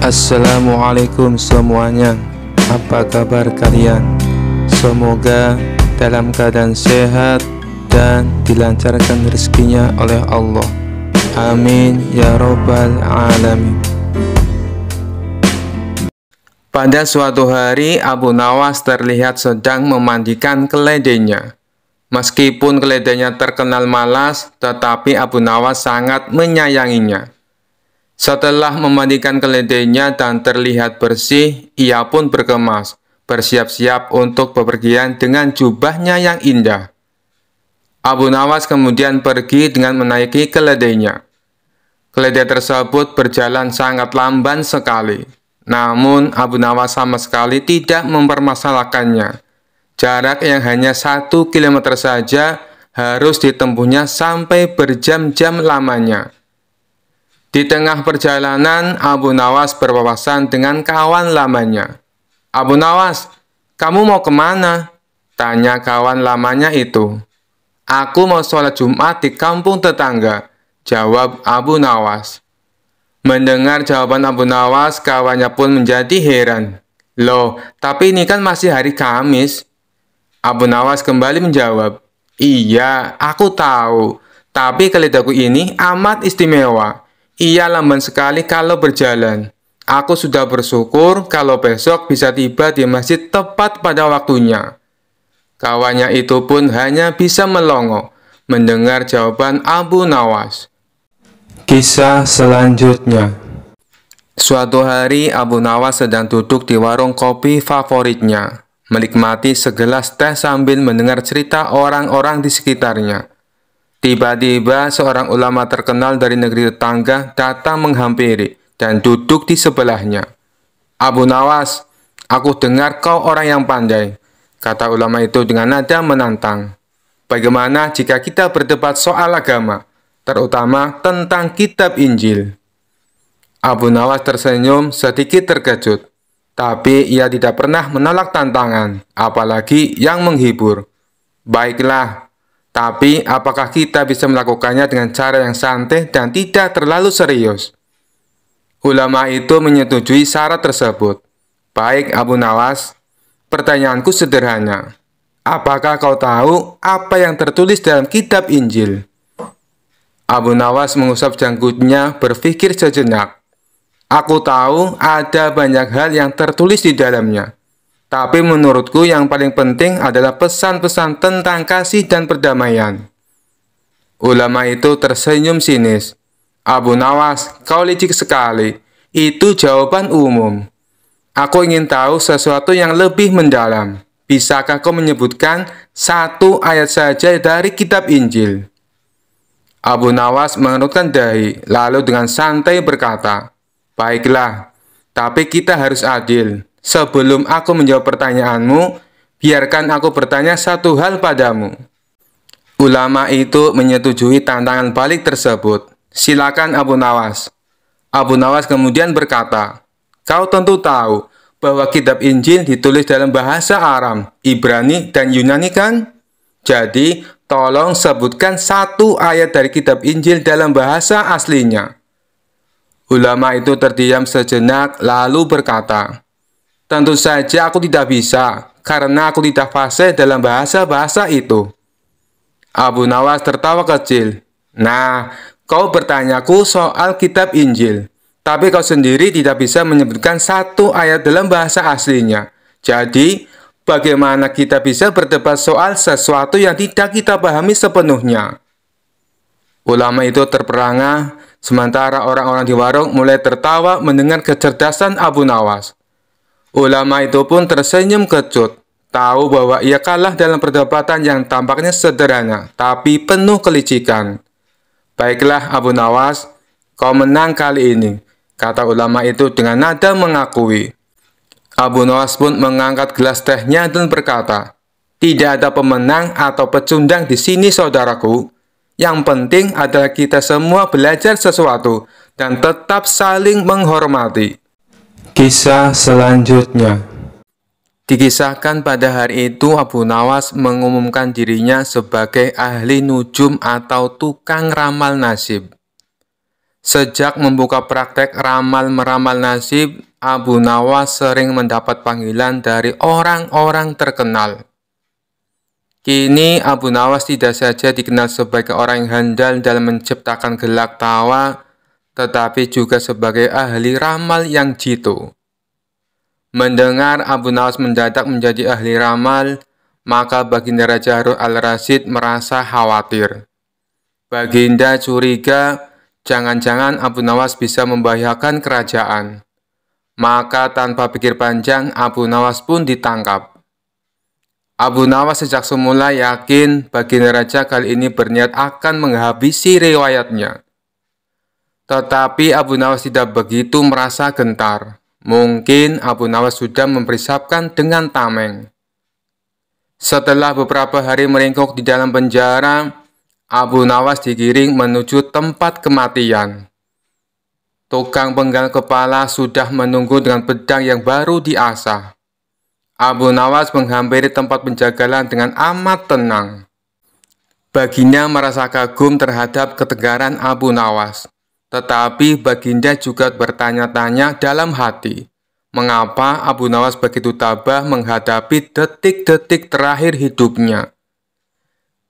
Assalamualaikum semuanya. Apa kabar kalian? Semoga dalam keadaan sehat dan dilancarkan rezekinya oleh Allah. Amin ya robbal alamin. Pada suatu hari, Abu Nawas terlihat sedang memandikan keledainya. Meskipun keledainya terkenal malas, tetapi Abu Nawas sangat menyayanginya. Setelah memandikan keledainya dan terlihat bersih, ia pun berkemas, bersiap-siap untuk bepergian dengan jubahnya yang indah. Abu Nawas kemudian pergi dengan menaiki keledainya. Keledai tersebut berjalan sangat lamban sekali. Namun Abu Nawas sama sekali tidak mempermasalahkannya. Jarak yang hanya 1 kilometer saja harus ditempuhnya sampai berjam-jam lamanya. Di tengah perjalanan, Abu Nawas berpapasan dengan kawan lamanya. "Abu Nawas, kamu mau kemana?" tanya kawan lamanya itu. "Aku mau sholat Jumat di kampung tetangga," jawab Abu Nawas. Mendengar jawaban Abu Nawas, kawannya pun menjadi heran. "Loh, tapi ini kan masih hari Kamis." Abu Nawas kembali menjawab, "Iya, aku tahu. Tapi keledaiku ini amat istimewa. Ia lamban sekali kalau berjalan. Aku sudah bersyukur kalau besok bisa tiba di masjid tepat pada waktunya." Kawannya itu pun hanya bisa melongo mendengar jawaban Abu Nawas. Kisah selanjutnya. Suatu hari, Abu Nawas sedang duduk di warung kopi favoritnya, menikmati segelas teh sambil mendengar cerita orang-orang di sekitarnya. Tiba-tiba seorang ulama terkenal dari negeri tetangga datang menghampiri dan duduk di sebelahnya. "Abu Nawas, aku dengar kau orang yang pandai," kata ulama itu dengan nada menantang. "Bagaimana jika kita berdebat soal agama, terutama tentang kitab Injil?" Abu Nawas tersenyum sedikit terkejut, tapi ia tidak pernah menolak tantangan, apalagi yang menghibur. "Baiklah, tapi apakah kita bisa melakukannya dengan cara yang santai dan tidak terlalu serius?" Ulama itu menyetujui syarat tersebut. "Baik Abu Nawas, pertanyaanku sederhana. Apakah kau tahu apa yang tertulis dalam kitab Injil?" Abu Nawas mengusap janggutnya berpikir sejenak. "Aku tahu ada banyak hal yang tertulis di dalamnya. Tapi menurutku yang paling penting adalah pesan-pesan tentang kasih dan perdamaian." Ulama itu tersenyum sinis. "Abu Nawas, kau licik sekali. Itu jawaban umum. Aku ingin tahu sesuatu yang lebih mendalam. Bisakah kau menyebutkan 1 ayat saja dari kitab Injil?" Abu Nawas mengerutkan dahi, lalu dengan santai berkata, "Baiklah, tapi kita harus adil. Sebelum aku menjawab pertanyaanmu, biarkan aku bertanya satu hal padamu." Ulama itu menyetujui tantangan balik tersebut. "Silakan Abu Nawas." Abu Nawas kemudian berkata, "Kau tentu tahu bahwa kitab Injil ditulis dalam bahasa Aram, Ibrani, dan Yunani kan? Jadi, tolong sebutkan 1 ayat dari kitab Injil dalam bahasa aslinya." Ulama itu terdiam sejenak lalu berkata, "Tentu saja aku tidak bisa, karena aku tidak fasih dalam bahasa-bahasa itu." Abu Nawas tertawa kecil. "Nah, kau bertanyaku soal kitab Injil, tapi kau sendiri tidak bisa menyebutkan 1 ayat dalam bahasa aslinya. Jadi, bagaimana kita bisa berdebat soal sesuatu yang tidak kita pahami sepenuhnya?" Ulama itu terperangah, sementara orang-orang di warung mulai tertawa mendengar kecerdasan Abu Nawas. Ulama itu pun tersenyum kecut, tahu bahwa ia kalah dalam perdebatan yang tampaknya sederhana, tapi penuh kelicikan. "Baiklah Abu Nawas, kau menang kali ini," kata ulama itu dengan nada mengakui. Abu Nawas pun mengangkat gelas tehnya dan berkata, "Tidak ada pemenang atau pecundang di sini saudaraku. Yang penting adalah kita semua belajar sesuatu dan tetap saling menghormati." Kisah selanjutnya. Dikisahkan pada hari itu Abu Nawas mengumumkan dirinya sebagai ahli nujum atau tukang ramal nasib. Sejak membuka praktek ramal-meramal nasib, Abu Nawas sering mendapat panggilan dari orang-orang terkenal. Kini Abu Nawas tidak saja dikenal sebagai orang yang handal dalam menciptakan gelak tawa, tetapi juga sebagai ahli ramal yang jitu. Mendengar Abu Nawas mendadak menjadi ahli ramal, maka Baginda Raja Harun al-Rasyid merasa khawatir. Baginda curiga jangan-jangan Abu Nawas bisa membahayakan kerajaan. Maka tanpa pikir panjang, Abu Nawas pun ditangkap. Abu Nawas sejak semula yakin Baginda Raja kali ini berniat akan menghabisi riwayatnya. Tetapi Abu Nawas tidak begitu merasa gentar. Mungkin Abu Nawas sudah mempersiapkan dengan tameng. Setelah beberapa hari meringkuk di dalam penjara, Abu Nawas digiring menuju tempat kematian. Tukang penggal kepala sudah menunggu dengan pedang yang baru diasah. Abu Nawas menghampiri tempat penjagalan dengan amat tenang. Baginda merasa kagum terhadap ketegaran Abu Nawas. Tetapi Baginda juga bertanya-tanya dalam hati, mengapa Abu Nawas begitu tabah menghadapi detik-detik terakhir hidupnya.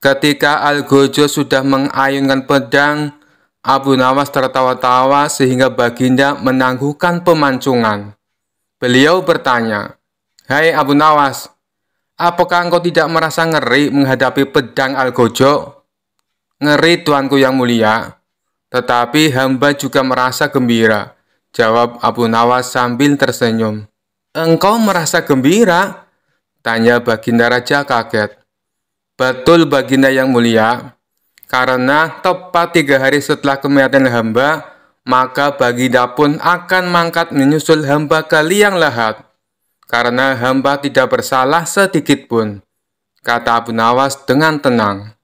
Ketika Algojo sudah mengayunkan pedang, Abu Nawas tertawa-tawa sehingga Baginda menangguhkan pemancungan. Beliau bertanya, "Hai Abu Nawas, apakah engkau tidak merasa ngeri menghadapi pedang Algojo?" "Ngeri, tuanku yang mulia, tetapi hamba juga merasa gembira," jawab Abu Nawas sambil tersenyum. "Engkau merasa gembira?" tanya Baginda Raja kaget. "Betul Baginda yang mulia, karena tepat 3 hari setelah kematian hamba, maka Baginda pun akan mangkat menyusul hamba ke liang lahat. Karena hamba tidak bersalah sedikit pun," kata Abu Nawas dengan tenang.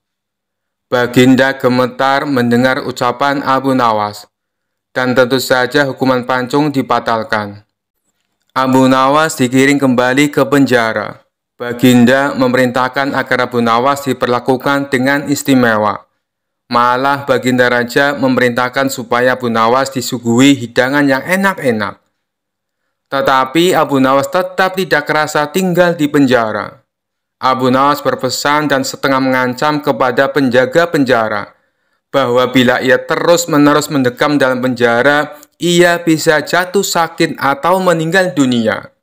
Baginda gemetar mendengar ucapan Abu Nawas, dan tentu saja hukuman pancung dibatalkan. Abu Nawas digiring kembali ke penjara. Baginda memerintahkan agar Abu Nawas diperlakukan dengan istimewa. Malah Baginda Raja memerintahkan supaya Abu Nawas disuguhi hidangan yang enak-enak. Tetapi Abu Nawas tetap tidak kerasa tinggal di penjara. Abu Nawas berpesan dan setengah mengancam kepada penjaga penjara bahwa bila ia terus-menerus mendekam dalam penjara, ia bisa jatuh sakit atau meninggal dunia.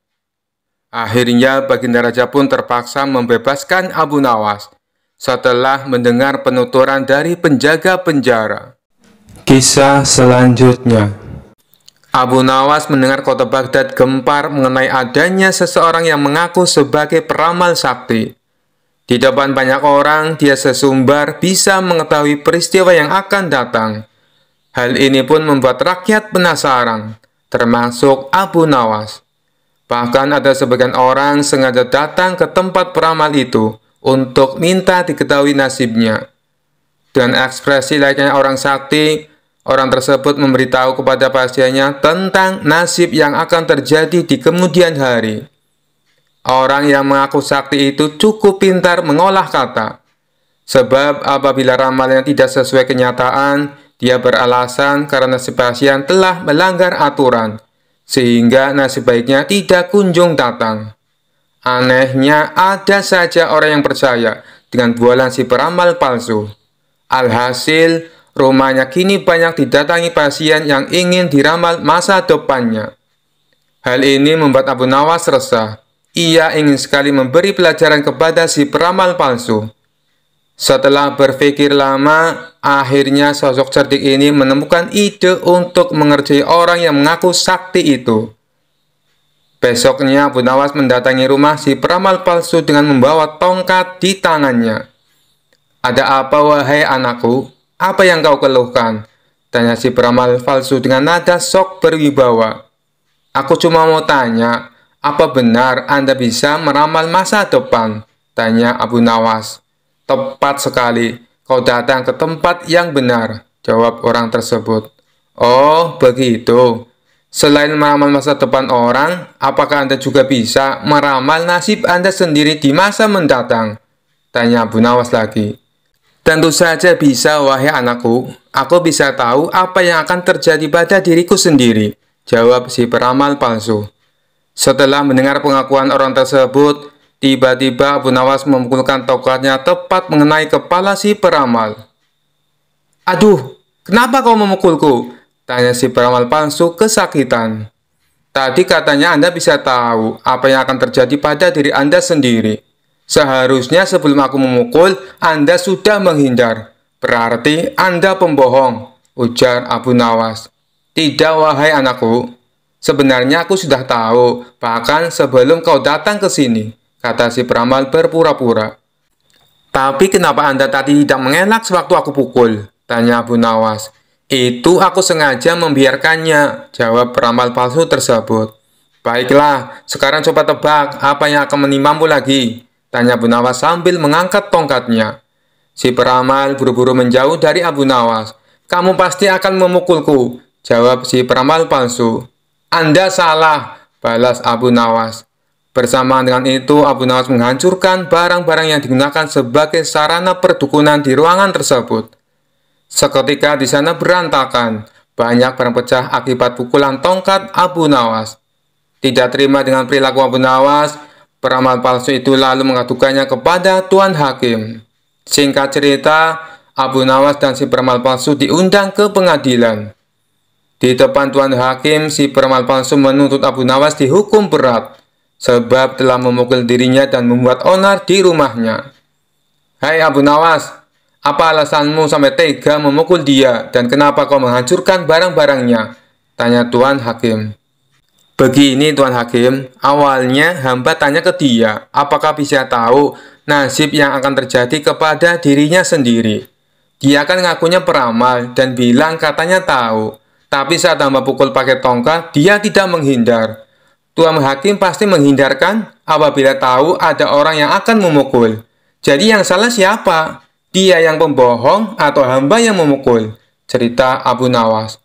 Akhirnya Baginda Raja pun terpaksa membebaskan Abu Nawas setelah mendengar penuturan dari penjaga penjara. Kisah selanjutnya. Abu Nawas mendengar kota Baghdad gempar mengenai adanya seseorang yang mengaku sebagai peramal sakti. Di depan banyak orang, dia sesumbar bisa mengetahui peristiwa yang akan datang. Hal ini pun membuat rakyat penasaran, termasuk Abu Nawas. Bahkan ada sebagian orang sengaja datang ke tempat peramal itu untuk minta diketahui nasibnya. Dengan ekspresi layaknya orang sakti, orang tersebut memberitahu kepada pasiennya tentang nasib yang akan terjadi di kemudian hari. Orang yang mengaku sakti itu cukup pintar mengolah kata. Sebab apabila ramalannya tidak sesuai kenyataan, dia beralasan karena si pasien telah melanggar aturan, sehingga nasib baiknya tidak kunjung datang. Anehnya, ada saja orang yang percaya dengan bualan si peramal palsu. Alhasil, rumahnya kini banyak didatangi pasien yang ingin diramal masa depannya. Hal ini membuat Abu Nawas resah. Ia ingin sekali memberi pelajaran kepada si peramal palsu. Setelah berpikir lama, akhirnya sosok cerdik ini menemukan ide untuk mengerjai orang yang mengaku sakti itu. Besoknya Abu Nawas mendatangi rumah si peramal palsu dengan membawa tongkat di tangannya. "Ada apa wahai anakku? Apa yang kau keluhkan?" tanya si peramal palsu dengan nada sok berwibawa. "Aku cuma mau tanya, apa benar Anda bisa meramal masa depan?" tanya Abu Nawas. "Tepat sekali, kau datang ke tempat yang benar," jawab orang tersebut. "Oh, begitu. Selain meramal masa depan orang, apakah Anda juga bisa meramal nasib Anda sendiri di masa mendatang?" tanya Abu Nawas lagi. "Tentu saja bisa, wahai anakku. Aku bisa tahu apa yang akan terjadi pada diriku sendiri, jawab si peramal palsu. Setelah mendengar pengakuan orang tersebut, tiba-tiba Abu Nawas memukulkan tongkatnya tepat mengenai kepala si peramal. Aduh, kenapa kau memukulku? Tanya si peramal palsu kesakitan. Tadi katanya Anda bisa tahu apa yang akan terjadi pada diri Anda sendiri. Seharusnya sebelum aku memukul, Anda sudah menghindar. Berarti Anda pembohong, ujar Abu Nawas. Tidak, wahai anakku. Sebenarnya aku sudah tahu, bahkan sebelum kau datang ke sini, kata si peramal berpura-pura. Tapi kenapa Anda tadi tidak mengelak sewaktu aku pukul? Tanya Abu Nawas. Itu aku sengaja membiarkannya, jawab peramal palsu tersebut. Baiklah, sekarang coba tebak apa yang akan menimpamu lagi, tanya Abu Nawas sambil mengangkat tongkatnya. Si peramal buru-buru menjauh dari Abu Nawas. Kamu pasti akan memukulku, jawab si peramal palsu. Anda salah, balas Abu Nawas. Bersamaan dengan itu, Abu Nawas menghancurkan barang-barang yang digunakan sebagai sarana perdukunan di ruangan tersebut. Seketika di sana berantakan, banyak barang pecah akibat pukulan tongkat Abu Nawas. Tidak terima dengan perilaku Abu Nawas, peramal palsu itu lalu mengadukannya kepada Tuan Hakim. Singkat cerita, Abu Nawas dan si peramal palsu diundang ke pengadilan. Di depan Tuan Hakim, si peramal palsu menuntut Abu Nawas dihukum berat, sebab telah memukul dirinya dan membuat onar di rumahnya. Hai Abu Nawas, apa alasanmu sampai tega memukul dia dan kenapa kau menghancurkan barang-barangnya? Tanya Tuan Hakim. Begini Tuan Hakim, awalnya hamba tanya ke dia, apakah bisa tahu nasib yang akan terjadi kepada dirinya sendiri. Dia kan ngakunya peramal dan bilang katanya tahu, tapi saat hamba pukul pakai tongkat, dia tidak menghindar. Tuan Hakim pasti menghindarkan apabila tahu ada orang yang akan memukul. Jadi yang salah siapa? Dia yang pembohong atau hamba yang memukul? Cerita Abu Nawas.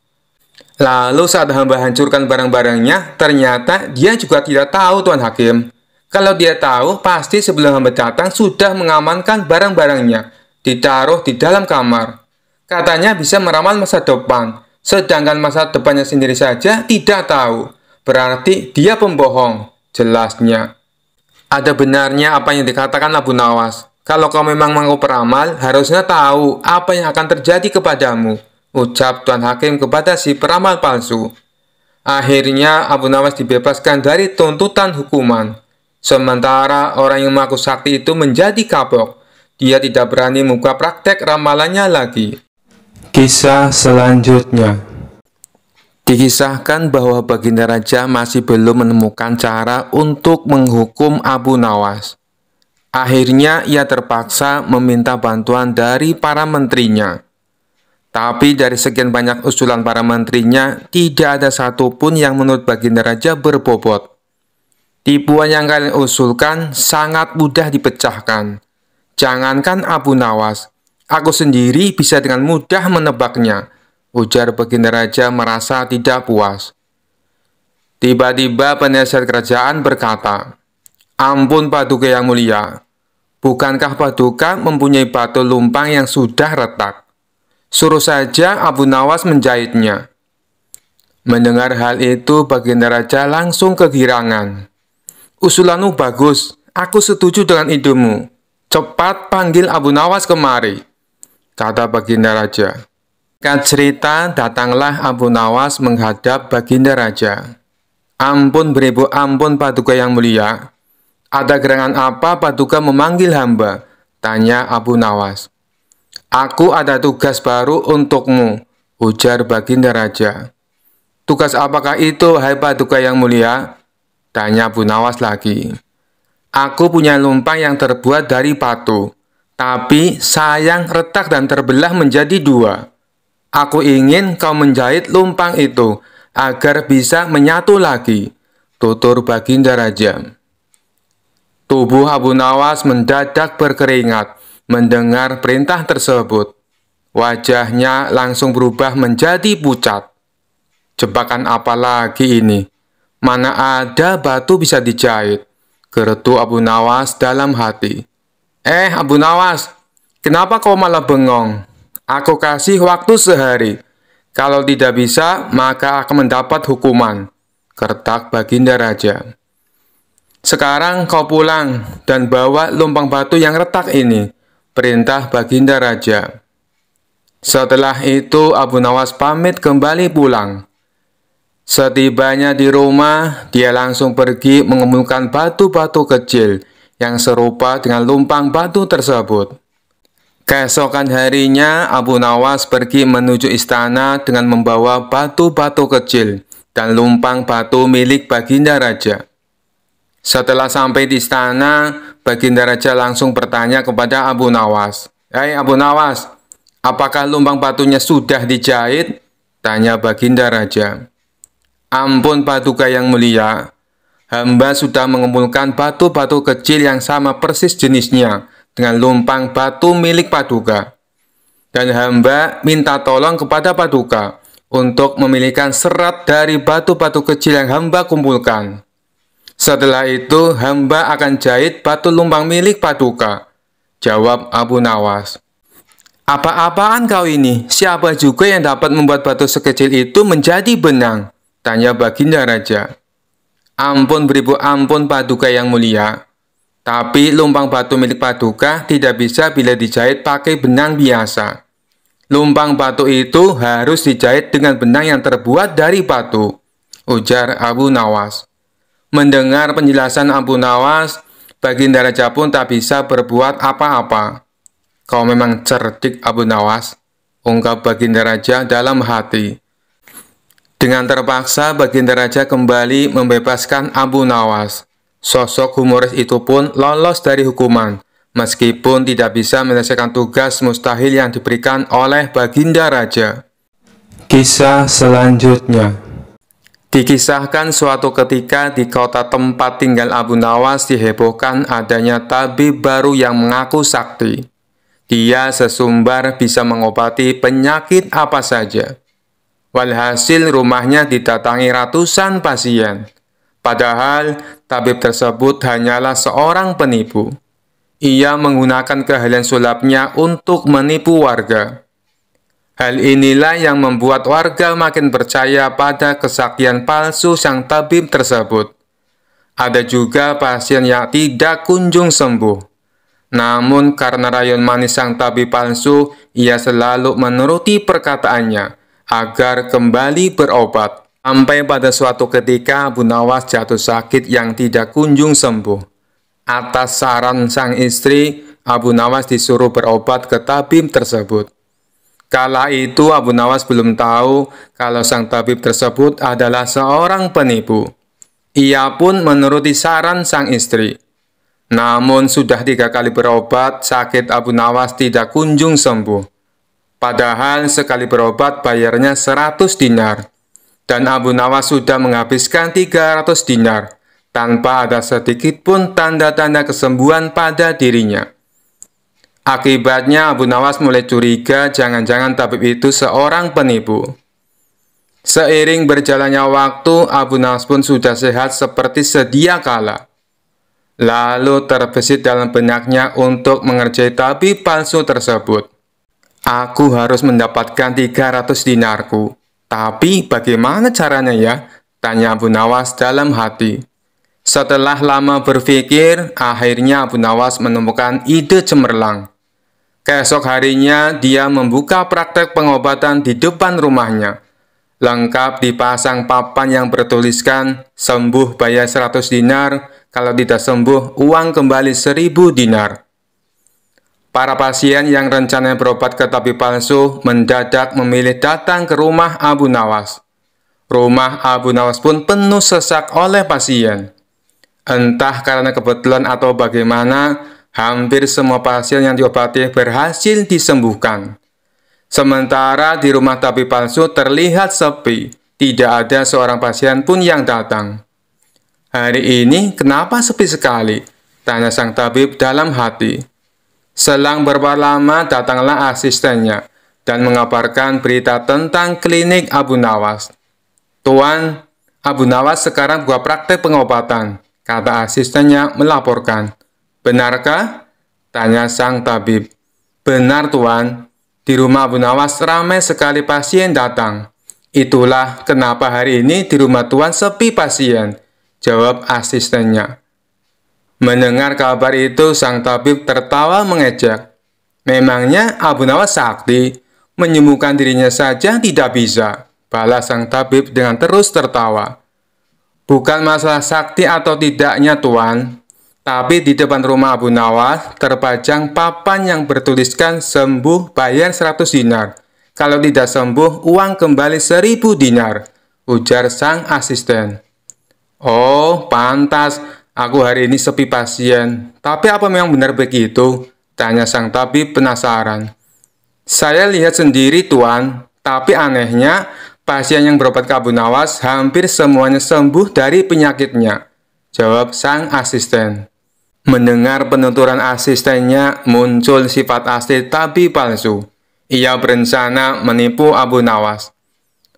Lalu saat hamba hancurkan barang-barangnya, ternyata dia juga tidak tahu Tuan Hakim. Kalau dia tahu, pasti sebelum hamba datang sudah mengamankan barang-barangnya, ditaruh di dalam kamar. Katanya bisa meramal masa depan, sedangkan masa depannya sendiri saja tidak tahu. Berarti dia pembohong, jelasnya. Ada benarnya apa yang dikatakan Abu Nawas. Kalau kau memang mau peramal, harusnya tahu apa yang akan terjadi kepadamu, ucap Tuan Hakim kepada si peramal palsu. Akhirnya Abu Nawas dibebaskan dari tuntutan hukuman. Sementara orang yang mengaku sakti itu menjadi kapok. Dia tidak berani membuka praktek ramalannya lagi. Kisah selanjutnya. Dikisahkan bahwa Baginda Raja masih belum menemukan cara untuk menghukum Abu Nawas. Akhirnya ia terpaksa meminta bantuan dari para menterinya. Tapi dari sekian banyak usulan para menterinya, tidak ada satupun yang menurut Baginda Raja berbobot. Tipuan yang kalian usulkan sangat mudah dipecahkan. Jangankan Abu Nawas, aku sendiri bisa dengan mudah menebaknya, ujar Baginda Raja merasa tidak puas. Tiba-tiba penasihat kerajaan berkata, Ampun Paduka yang mulia, bukankah Paduka mempunyai batu lumpang yang sudah retak? Suruh saja Abu Nawas menjahitnya. Mendengar hal itu, Baginda Raja langsung kegirangan. Usulanmu bagus, aku setuju dengan idemu. Cepat panggil Abu Nawas kemari, kata Baginda Raja. Singkat cerita, datanglah Abu Nawas menghadap Baginda Raja. Ampun beribu ampun Paduka yang mulia. Ada gerangan apa Paduka memanggil hamba? Tanya Abu Nawas. Aku ada tugas baru untukmu, ujar Baginda Raja. Tugas apakah itu, hai Paduka yang mulia? Tanya Abu Nawas lagi. Aku punya lumpang yang terbuat dari batu, tapi sayang retak dan terbelah menjadi dua. Aku ingin kau menjahit lumpang itu agar bisa menyatu lagi, tutur Baginda Raja. Tubuh Abu Nawas mendadak berkeringat mendengar perintah tersebut. Wajahnya langsung berubah menjadi pucat. Jebakan apa lagi ini? Mana ada batu bisa dijahit? Geretu Abu Nawas dalam hati. Abu Nawas, kenapa kau malah bengong? Aku kasih waktu sehari. Kalau tidak bisa, maka akan mendapat hukuman, gertak Baginda Raja. Sekarang kau pulang dan bawa lumpang batu yang retak ini, perintah Baginda Raja. Setelah itu Abu Nawas pamit kembali pulang. Setibanya di rumah, dia langsung pergi mengumpulkan batu-batu kecil yang serupa dengan lumpang batu tersebut. Keesokan harinya, Abu Nawas pergi menuju istana dengan membawa batu-batu kecil dan lumpang batu milik Baginda Raja. Setelah sampai di istana, Baginda Raja langsung bertanya kepada Abu Nawas. "Hei Abu Nawas, apakah lumpang batunya sudah dijahit?" tanya Baginda Raja. "Ampun Paduka yang mulia, hamba sudah mengumpulkan batu-batu kecil yang sama persis jenisnya dengan lumpang batu milik Paduka. Dan hamba minta tolong kepada Paduka untuk memilihkan serat dari batu-batu kecil yang hamba kumpulkan. Setelah itu hamba akan jahit batu lumpang milik Paduka," jawab Abu Nawas. "Apa-apaan kau ini? Siapa juga yang dapat membuat batu sekecil itu menjadi benang?" tanya Baginda Raja. "Ampun beribu ampun Paduka yang mulia. Tapi lumpang batu milik Paduka tidak bisa bila dijahit pakai benang biasa. Lumpang batu itu harus dijahit dengan benang yang terbuat dari batu," ujar Abu Nawas. Mendengar penjelasan Abu Nawas, Baginda Raja pun tak bisa berbuat apa-apa. "Kau memang cerdik Abu Nawas," ungkap Baginda Raja dalam hati. Dengan terpaksa, Baginda Raja kembali membebaskan Abu Nawas. Sosok humoris itu pun lolos dari hukuman, meskipun tidak bisa menyelesaikan tugas mustahil yang diberikan oleh Baginda Raja. Kisah selanjutnya. Dikisahkan suatu ketika di kota tempat tinggal Abu Nawas dihebohkan adanya tabib baru yang mengaku sakti. Dia sesumbar bisa mengobati penyakit apa saja. Walhasil rumahnya didatangi ratusan pasien. Padahal tabib tersebut hanyalah seorang penipu. Ia menggunakan keahlian sulapnya untuk menipu warga. Hal inilah yang membuat warga makin percaya pada kesaktian palsu sang tabib tersebut. Ada juga pasien yang tidak kunjung sembuh. Namun karena rayon manis sang tabib palsu, ia selalu menuruti perkataannya agar kembali berobat. Sampai pada suatu ketika Abu Nawas jatuh sakit yang tidak kunjung sembuh. Atas saran sang istri, Abu Nawas disuruh berobat ke tabib tersebut. Kala itu Abu Nawas belum tahu kalau sang tabib tersebut adalah seorang penipu. Ia pun menuruti saran sang istri. Namun sudah 3 kali berobat, sakit Abu Nawas tidak kunjung sembuh. Padahal sekali berobat bayarnya 100 dinar. Dan Abu Nawas sudah menghabiskan 300 dinar, tanpa ada sedikit pun tanda-tanda kesembuhan pada dirinya. Akibatnya Abu Nawas mulai curiga jangan-jangan tabib itu seorang penipu. Seiring berjalannya waktu, Abu Nawas pun sudah sehat seperti sedia kala. Lalu terbesit dalam benaknya untuk mengerjai tabib palsu tersebut. "Aku harus mendapatkan 300 dinarku. Tapi bagaimana caranya ya?" tanya Abu Nawas dalam hati. Setelah lama berpikir, akhirnya Abu Nawas menemukan ide cemerlang. Keesok harinya, dia membuka praktek pengobatan di depan rumahnya. Lengkap dipasang papan yang bertuliskan, "Sembuh bayar 100 dinar, kalau tidak sembuh, uang kembali 1000 dinar. Para pasien yang rencananya berobat ke tabib palsu mendadak memilih datang ke rumah Abu Nawas. Rumah Abu Nawas pun penuh sesak oleh pasien. Entah karena kebetulan atau bagaimana, hampir semua pasien yang diobati berhasil disembuhkan. Sementara di rumah tabib palsu terlihat sepi, tidak ada seorang pasien pun yang datang. "Hari ini kenapa sepi sekali?" tanya sang tabib dalam hati. Selang beberapa lama datanglah asistennya dan mengabarkan berita tentang klinik Abu Nawas. "Tuan, Abu Nawas sekarang buat praktek pengobatan," kata asistennya melaporkan. "Benarkah?" tanya sang tabib. "Benar Tuan, Di rumah Abu Nawas ramai sekali pasien datang. Itulah kenapa hari ini di rumah Tuan sepi pasien, jawab asistennya. Mendengar kabar itu, sang tabib tertawa mengejek. Memangnya Abu Nawas sakti, menyembuhkan dirinya saja tidak bisa, balas sang tabib dengan terus tertawa. Bukan masalah sakti atau tidaknya Tuan, tapi di depan rumah Abu Nawas terpajang papan yang bertuliskan sembuh bayar 100 dinar. Kalau tidak sembuh, uang kembali 1000 dinar, ujar sang asisten. Oh, pantas. Aku hari ini sepi pasien. Tapi apa memang benar begitu? Tanya sang tabib penasaran. Saya lihat sendiri Tuan, tapi anehnya pasien yang berobat ke Abu Nawas hampir semuanya sembuh dari penyakitnya, jawab sang asisten. Mendengar penuturan asistennya, muncul sifat asli tabib palsu. Ia berencana menipu Abu Nawas.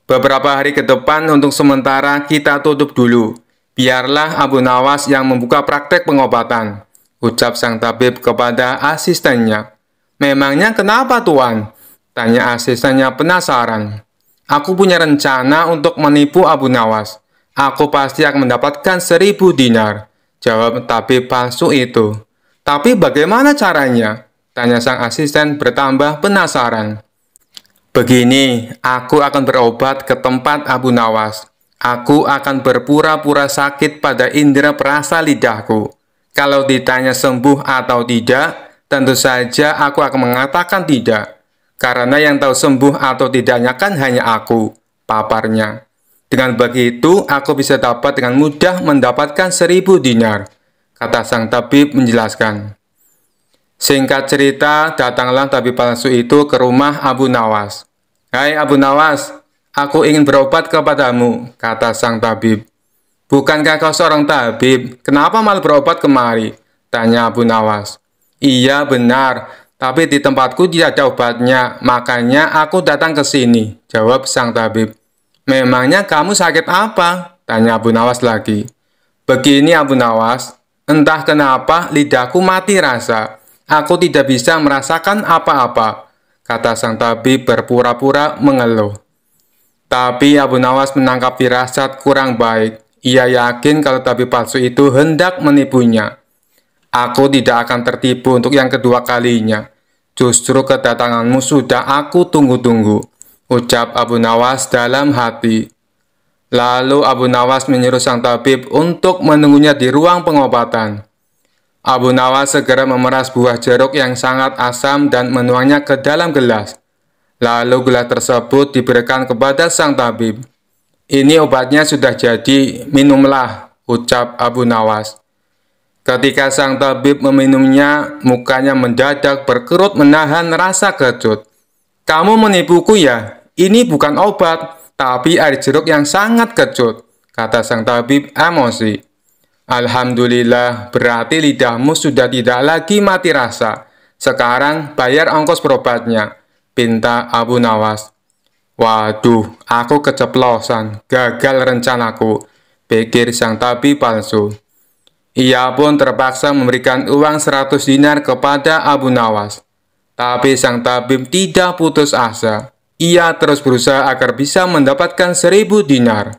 Beberapa hari ke depan untuk sementara kita tutup dulu. Biarlah Abu Nawas yang membuka praktek pengobatan, ucap sang tabib kepada asistennya. Memangnya kenapa Tuan? Tanya asistennya penasaran. Aku punya rencana untuk menipu Abu Nawas. Aku pasti akan mendapatkan 1000 dinar, jawab tabib palsu itu. Tapi bagaimana caranya? Tanya sang asisten bertambah penasaran. Begini, aku akan berobat ke tempat Abu Nawas. Aku akan berpura-pura sakit pada indera perasa lidahku. Kalau ditanya sembuh atau tidak, tentu saja aku akan mengatakan tidak. Karena yang tahu sembuh atau tidaknya kan hanya aku, paparnya. Dengan begitu, aku bisa dapat dengan mudah mendapatkan 1000 dinar, kata sang tabib menjelaskan. Singkat cerita, datanglah tabib palsu itu ke rumah Abu Nawas. Hai Abu Nawas, aku ingin berobat kepadamu, kata sang tabib. Bukankah kau seorang tabib? Kenapa malah berobat kemari? Tanya Abu Nawas. Iya benar, tapi di tempatku tidak ada obatnya, makanya aku datang ke sini, jawab sang tabib. Memangnya kamu sakit apa? Tanya Abu Nawas lagi. Begini Abu Nawas, entah kenapa lidahku mati rasa. Aku tidak bisa merasakan apa-apa, kata sang tabib berpura-pura mengeluh. Tapi Abu Nawas menangkap firasat kurang baik. Ia yakin kalau tabib palsu itu hendak menipunya. Aku tidak akan tertipu untuk yang kedua kalinya. Justru kedatanganmu sudah aku tunggu-tunggu, ucap Abu Nawas dalam hati. Lalu Abu Nawas menyuruh sang tabib untuk menunggunya di ruang pengobatan. Abu Nawas segera memeras buah jeruk yang sangat asam dan menuangnya ke dalam gelas. Lalu gelas tersebut diberikan kepada sang tabib. Ini obatnya sudah jadi, minumlah, ucap Abu Nawas. Ketika sang tabib meminumnya, mukanya mendadak berkerut menahan rasa kecut. Kamu menipuku ya? Ini bukan obat, tapi air jeruk yang sangat kecut, kata sang tabib emosi. Alhamdulillah, berarti lidahmu sudah tidak lagi mati rasa. Sekarang bayar ongkos berobatnya, pinta Abu Nawas. Waduh, aku keceplosan, gagal rencanaku, pikir sang tabib palsu. Ia pun terpaksa memberikan uang 100 dinar kepada Abu Nawas. Tapi sang tabib tidak putus asa. Ia terus berusaha agar bisa mendapatkan 1000 dinar.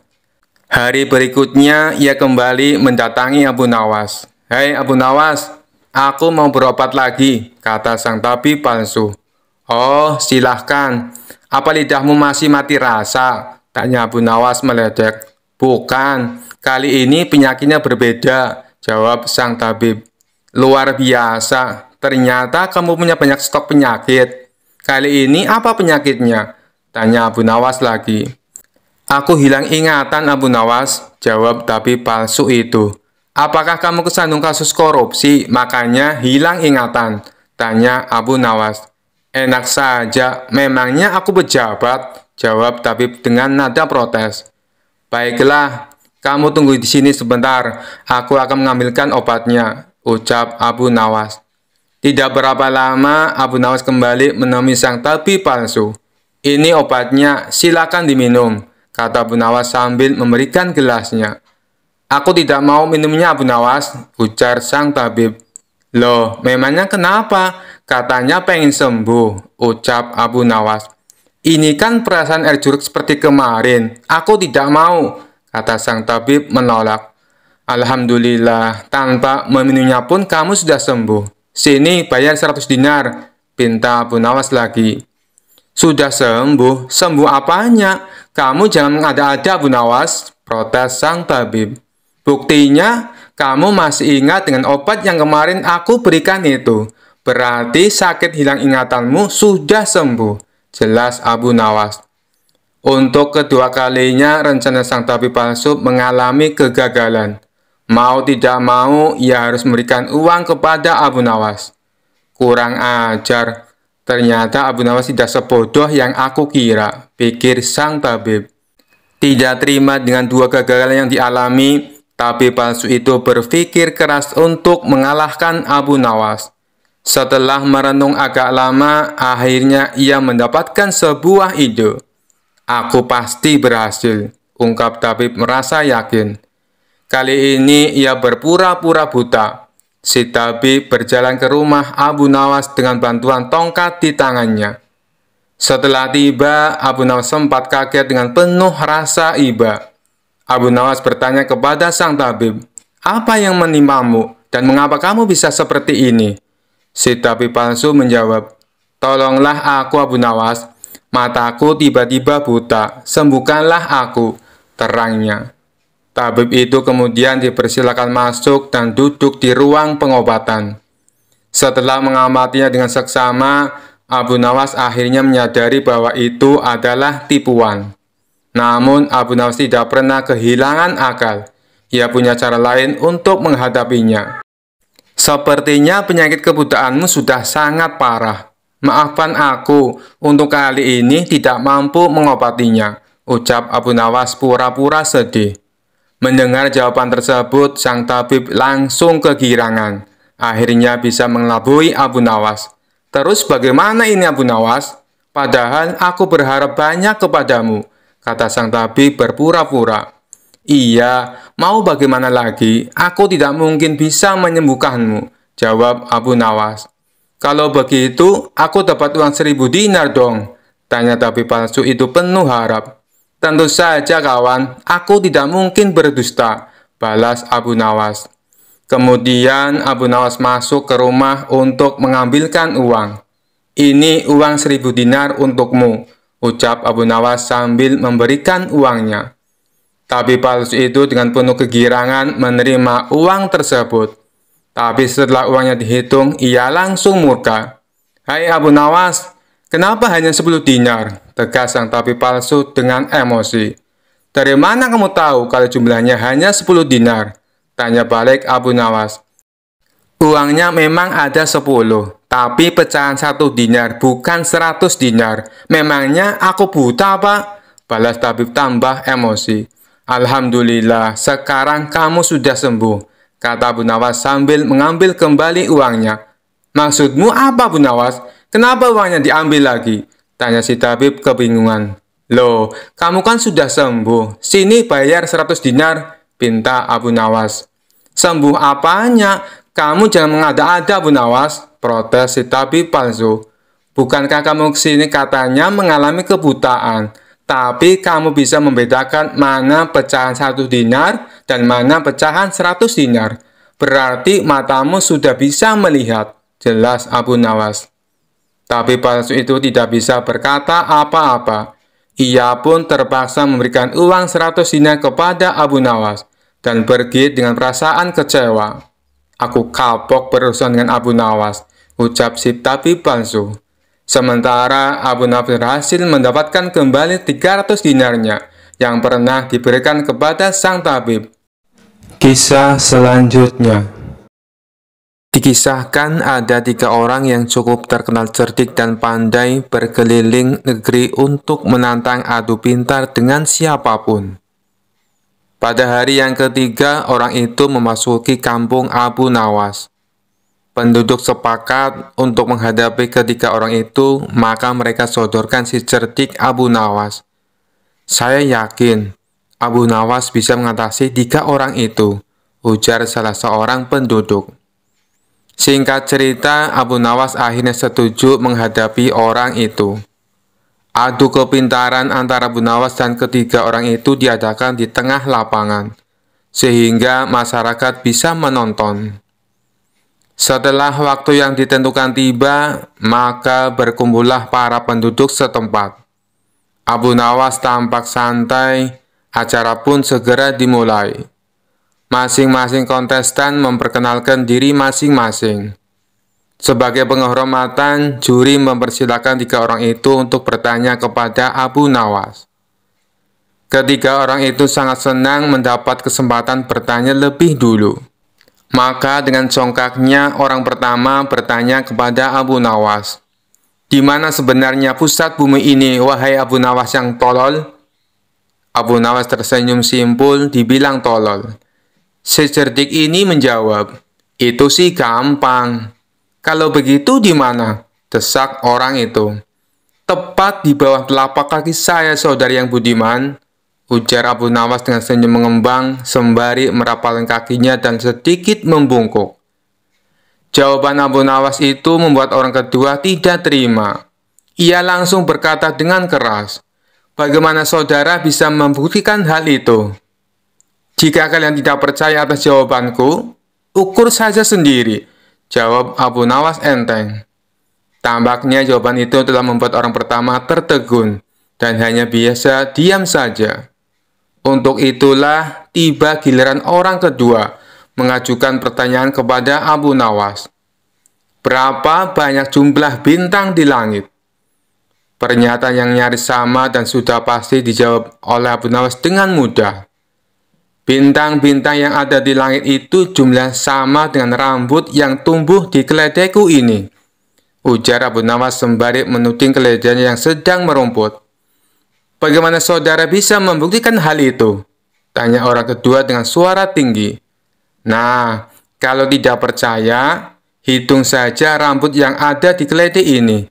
Hari berikutnya, ia kembali mendatangi Abu Nawas. Hai Abu Nawas, aku mau berobat lagi, kata sang tabib palsu. Oh, silahkan. Apa lidahmu masih mati rasa? Tanya Abu Nawas meledek. Bukan, kali ini penyakitnya berbeda, jawab sang tabib. Luar biasa, ternyata kamu punya banyak stok penyakit. Kali ini apa penyakitnya? Tanya Abu Nawas lagi. Aku hilang ingatan Abu Nawas, jawab tabib palsu itu. Apakah kamu kesandung kasus korupsi, makanya hilang ingatan? Tanya Abu Nawas. Enak saja, memangnya aku pejabat, jawab tabib dengan nada protes. Baiklah, kamu tunggu di sini sebentar, aku akan mengambilkan obatnya, ucap Abu Nawas. Tidak berapa lama, Abu Nawas kembali menemui sang tabib palsu. Ini obatnya, silakan diminum, kata Abu Nawas sambil memberikan gelasnya. Aku tidak mau minumnya Abu Nawas, ujar sang tabib. Loh, memangnya kenapa? Katanya pengen sembuh. ucap Abu Nawas. Ini kan perasaan air jeruk seperti kemarin. Aku tidak mau, kata sang tabib menolak. Alhamdulillah, tanpa meminumnya pun kamu sudah sembuh. Sini bayar 100 dinar, pinta Abu Nawas lagi. Sudah sembuh? Sembuh apanya? Kamu jangan mengada-ada, Abu Nawas, protes sang tabib. Buktinya, kamu masih ingat dengan obat yang kemarin aku berikan itu. Berarti sakit hilang ingatanmu sudah sembuh, jelas Abu Nawas. Untuk kedua kalinya, rencana sang tabib palsu mengalami kegagalan. Mau tidak mau, ia harus memberikan uang kepada Abu Nawas. Kurang ajar. Ternyata Abu Nawas tidak sebodoh yang aku kira, pikir sang tabib. Tidak terima dengan dua kegagalan yang dialami, tabib palsu itu berpikir keras untuk mengalahkan Abu Nawas. Setelah merenung agak lama, akhirnya ia mendapatkan sebuah ide. Aku pasti berhasil, ungkap tabib merasa yakin. Kali ini ia berpura-pura buta. Si tabib berjalan ke rumah Abu Nawas dengan bantuan tongkat di tangannya. Setelah tiba, Abu Nawas sempat kaget dengan penuh rasa iba. Abu Nawas bertanya kepada sang tabib, "Apa yang menimpamu dan mengapa kamu bisa seperti ini?" Si tabib palsu menjawab, "Tolonglah aku, Abu Nawas. Mataku tiba-tiba buta. Sembuhkanlah aku," terangnya. Tabib itu kemudian dipersilakan masuk dan duduk di ruang pengobatan. Setelah mengamatinya dengan seksama, Abu Nawas akhirnya menyadari bahwa itu adalah tipuan. Namun Abu Nawas tidak pernah kehilangan akal. Ia punya cara lain untuk menghadapinya. "Sepertinya penyakit kebutaanmu sudah sangat parah. Maafkan aku, untuk kali ini tidak mampu mengobatinya," ucap Abu Nawas pura-pura sedih. Mendengar jawaban tersebut, sang tabib langsung kegirangan. Akhirnya bisa mengelabui Abu Nawas. "Terus bagaimana ini, Abu Nawas? Padahal aku berharap banyak kepadamu," kata sang tabib berpura-pura. "Iya, mau bagaimana lagi? Aku tidak mungkin bisa menyembuhkanmu," jawab Abu Nawas. "Kalau begitu, aku dapat uang 1000 dinar dong," tanya tabib palsu itu penuh harap. "Tentu saja kawan, aku tidak mungkin berdusta," balas Abu Nawas. Kemudian Abu Nawas masuk ke rumah untuk mengambilkan uang. "Ini uang 1000 dinar untukmu," ucap Abu Nawas sambil memberikan uangnya. Tabib palsu itu dengan penuh kegirangan menerima uang tersebut. Tapi setelah uangnya dihitung, ia langsung murka. "Hai Abu Nawas, kenapa hanya 10 dinar?" tegas sang tabib palsu dengan emosi. "Dari mana kamu tahu kalau jumlahnya hanya 10 dinar? Tanya balik Abu Nawas. "Uangnya memang ada 10, tapi pecahan 1 dinar, bukan 100 dinar. Memangnya aku buta, Pak?" balas tabib tambah emosi. "Alhamdulillah, sekarang kamu sudah sembuh," kata Abu Nawas sambil mengambil kembali uangnya. "Maksudmu apa, Abu Nawas? Kenapa uangnya diambil lagi?" tanya si tabib kebingungan. "Loh, kamu kan sudah sembuh. Sini bayar 100 dinar, pinta Abu Nawas. "Sembuh apanya? Kamu jangan mengada-ada, Abu Nawas," protes si tabib palsu. "Bukankah kamu kesini katanya mengalami kebutaan? Tapi kamu bisa membedakan mana pecahan 1 dinar dan mana pecahan 100 dinar. Berarti matamu sudah bisa melihat," jelas Abu Nawas. Tabib palsu itu tidak bisa berkata apa-apa. Ia pun terpaksa memberikan uang 100 dinar kepada Abu Nawas dan pergi dengan perasaan kecewa. "Aku kapok berurusan dengan Abu Nawas," ucap si tabib palsu. Sementara Abu Nawas berhasil mendapatkan kembali 300 dinarnya yang pernah diberikan kepada sang tabib. Kisah selanjutnya. Dikisahkan ada 3 orang yang cukup terkenal cerdik dan pandai berkeliling negeri untuk menantang adu pintar dengan siapapun. Pada hari yang ketiga, orang itu memasuki kampung Abu Nawas. Penduduk sepakat untuk menghadapi ketiga orang itu, maka mereka sodorkan si cerdik Abu Nawas. "Saya yakin Abu Nawas bisa mengatasi 3 orang itu," ujar salah seorang penduduk. Singkat cerita, Abu Nawas akhirnya setuju menghadapi orang itu. Adu kepintaran antara Abu Nawas dan ketiga orang itu diadakan di tengah lapangan, sehingga masyarakat bisa menonton. Setelah waktu yang ditentukan tiba, maka berkumpullah para penduduk setempat. Abu Nawas tampak santai, acara pun segera dimulai. Masing-masing kontestan memperkenalkan diri masing-masing. Sebagai penghormatan, juri mempersilahkan tiga orang itu untuk bertanya kepada Abu Nawas. Ketiga orang itu sangat senang mendapat kesempatan bertanya lebih dulu. Maka dengan congkaknya orang pertama bertanya kepada Abu Nawas, "Di mana sebenarnya pusat bumi ini, wahai Abu Nawas yang tolol?" Abu Nawas tersenyum simpul, dibilang tolol. Secerdik ini menjawab, "Itu sih gampang." "Kalau begitu di mana?" desak orang itu. "Tepat di bawah telapak kaki saya, saudari yang budiman," ujar Abu Nawas dengan senyum mengembang sembari merapalkan kakinya dan sedikit membungkuk. Jawaban Abu Nawas itu membuat orang kedua tidak terima. Ia langsung berkata dengan keras, "Bagaimana saudara bisa membuktikan hal itu? Jika kalian tidak percaya atas jawabanku, ukur saja sendiri," jawab Abu Nawas enteng. Tampaknya jawaban itu telah membuat orang pertama tertegun dan hanya biasa diam saja. Untuk itulah tiba giliran orang kedua mengajukan pertanyaan kepada Abu Nawas. "Berapa banyak jumlah bintang di langit?" Pernyataan yang nyaris sama dan sudah pasti dijawab oleh Abu Nawas dengan mudah. "Bintang-bintang yang ada di langit itu jumlah sama dengan rambut yang tumbuh di keledaiku ini," ujar Abu Nawas sembari menuding keledainya yang sedang merumput. "Bagaimana saudara bisa membuktikan hal itu?" tanya orang kedua dengan suara tinggi. "Nah, kalau tidak percaya, hitung saja rambut yang ada di keledai ini.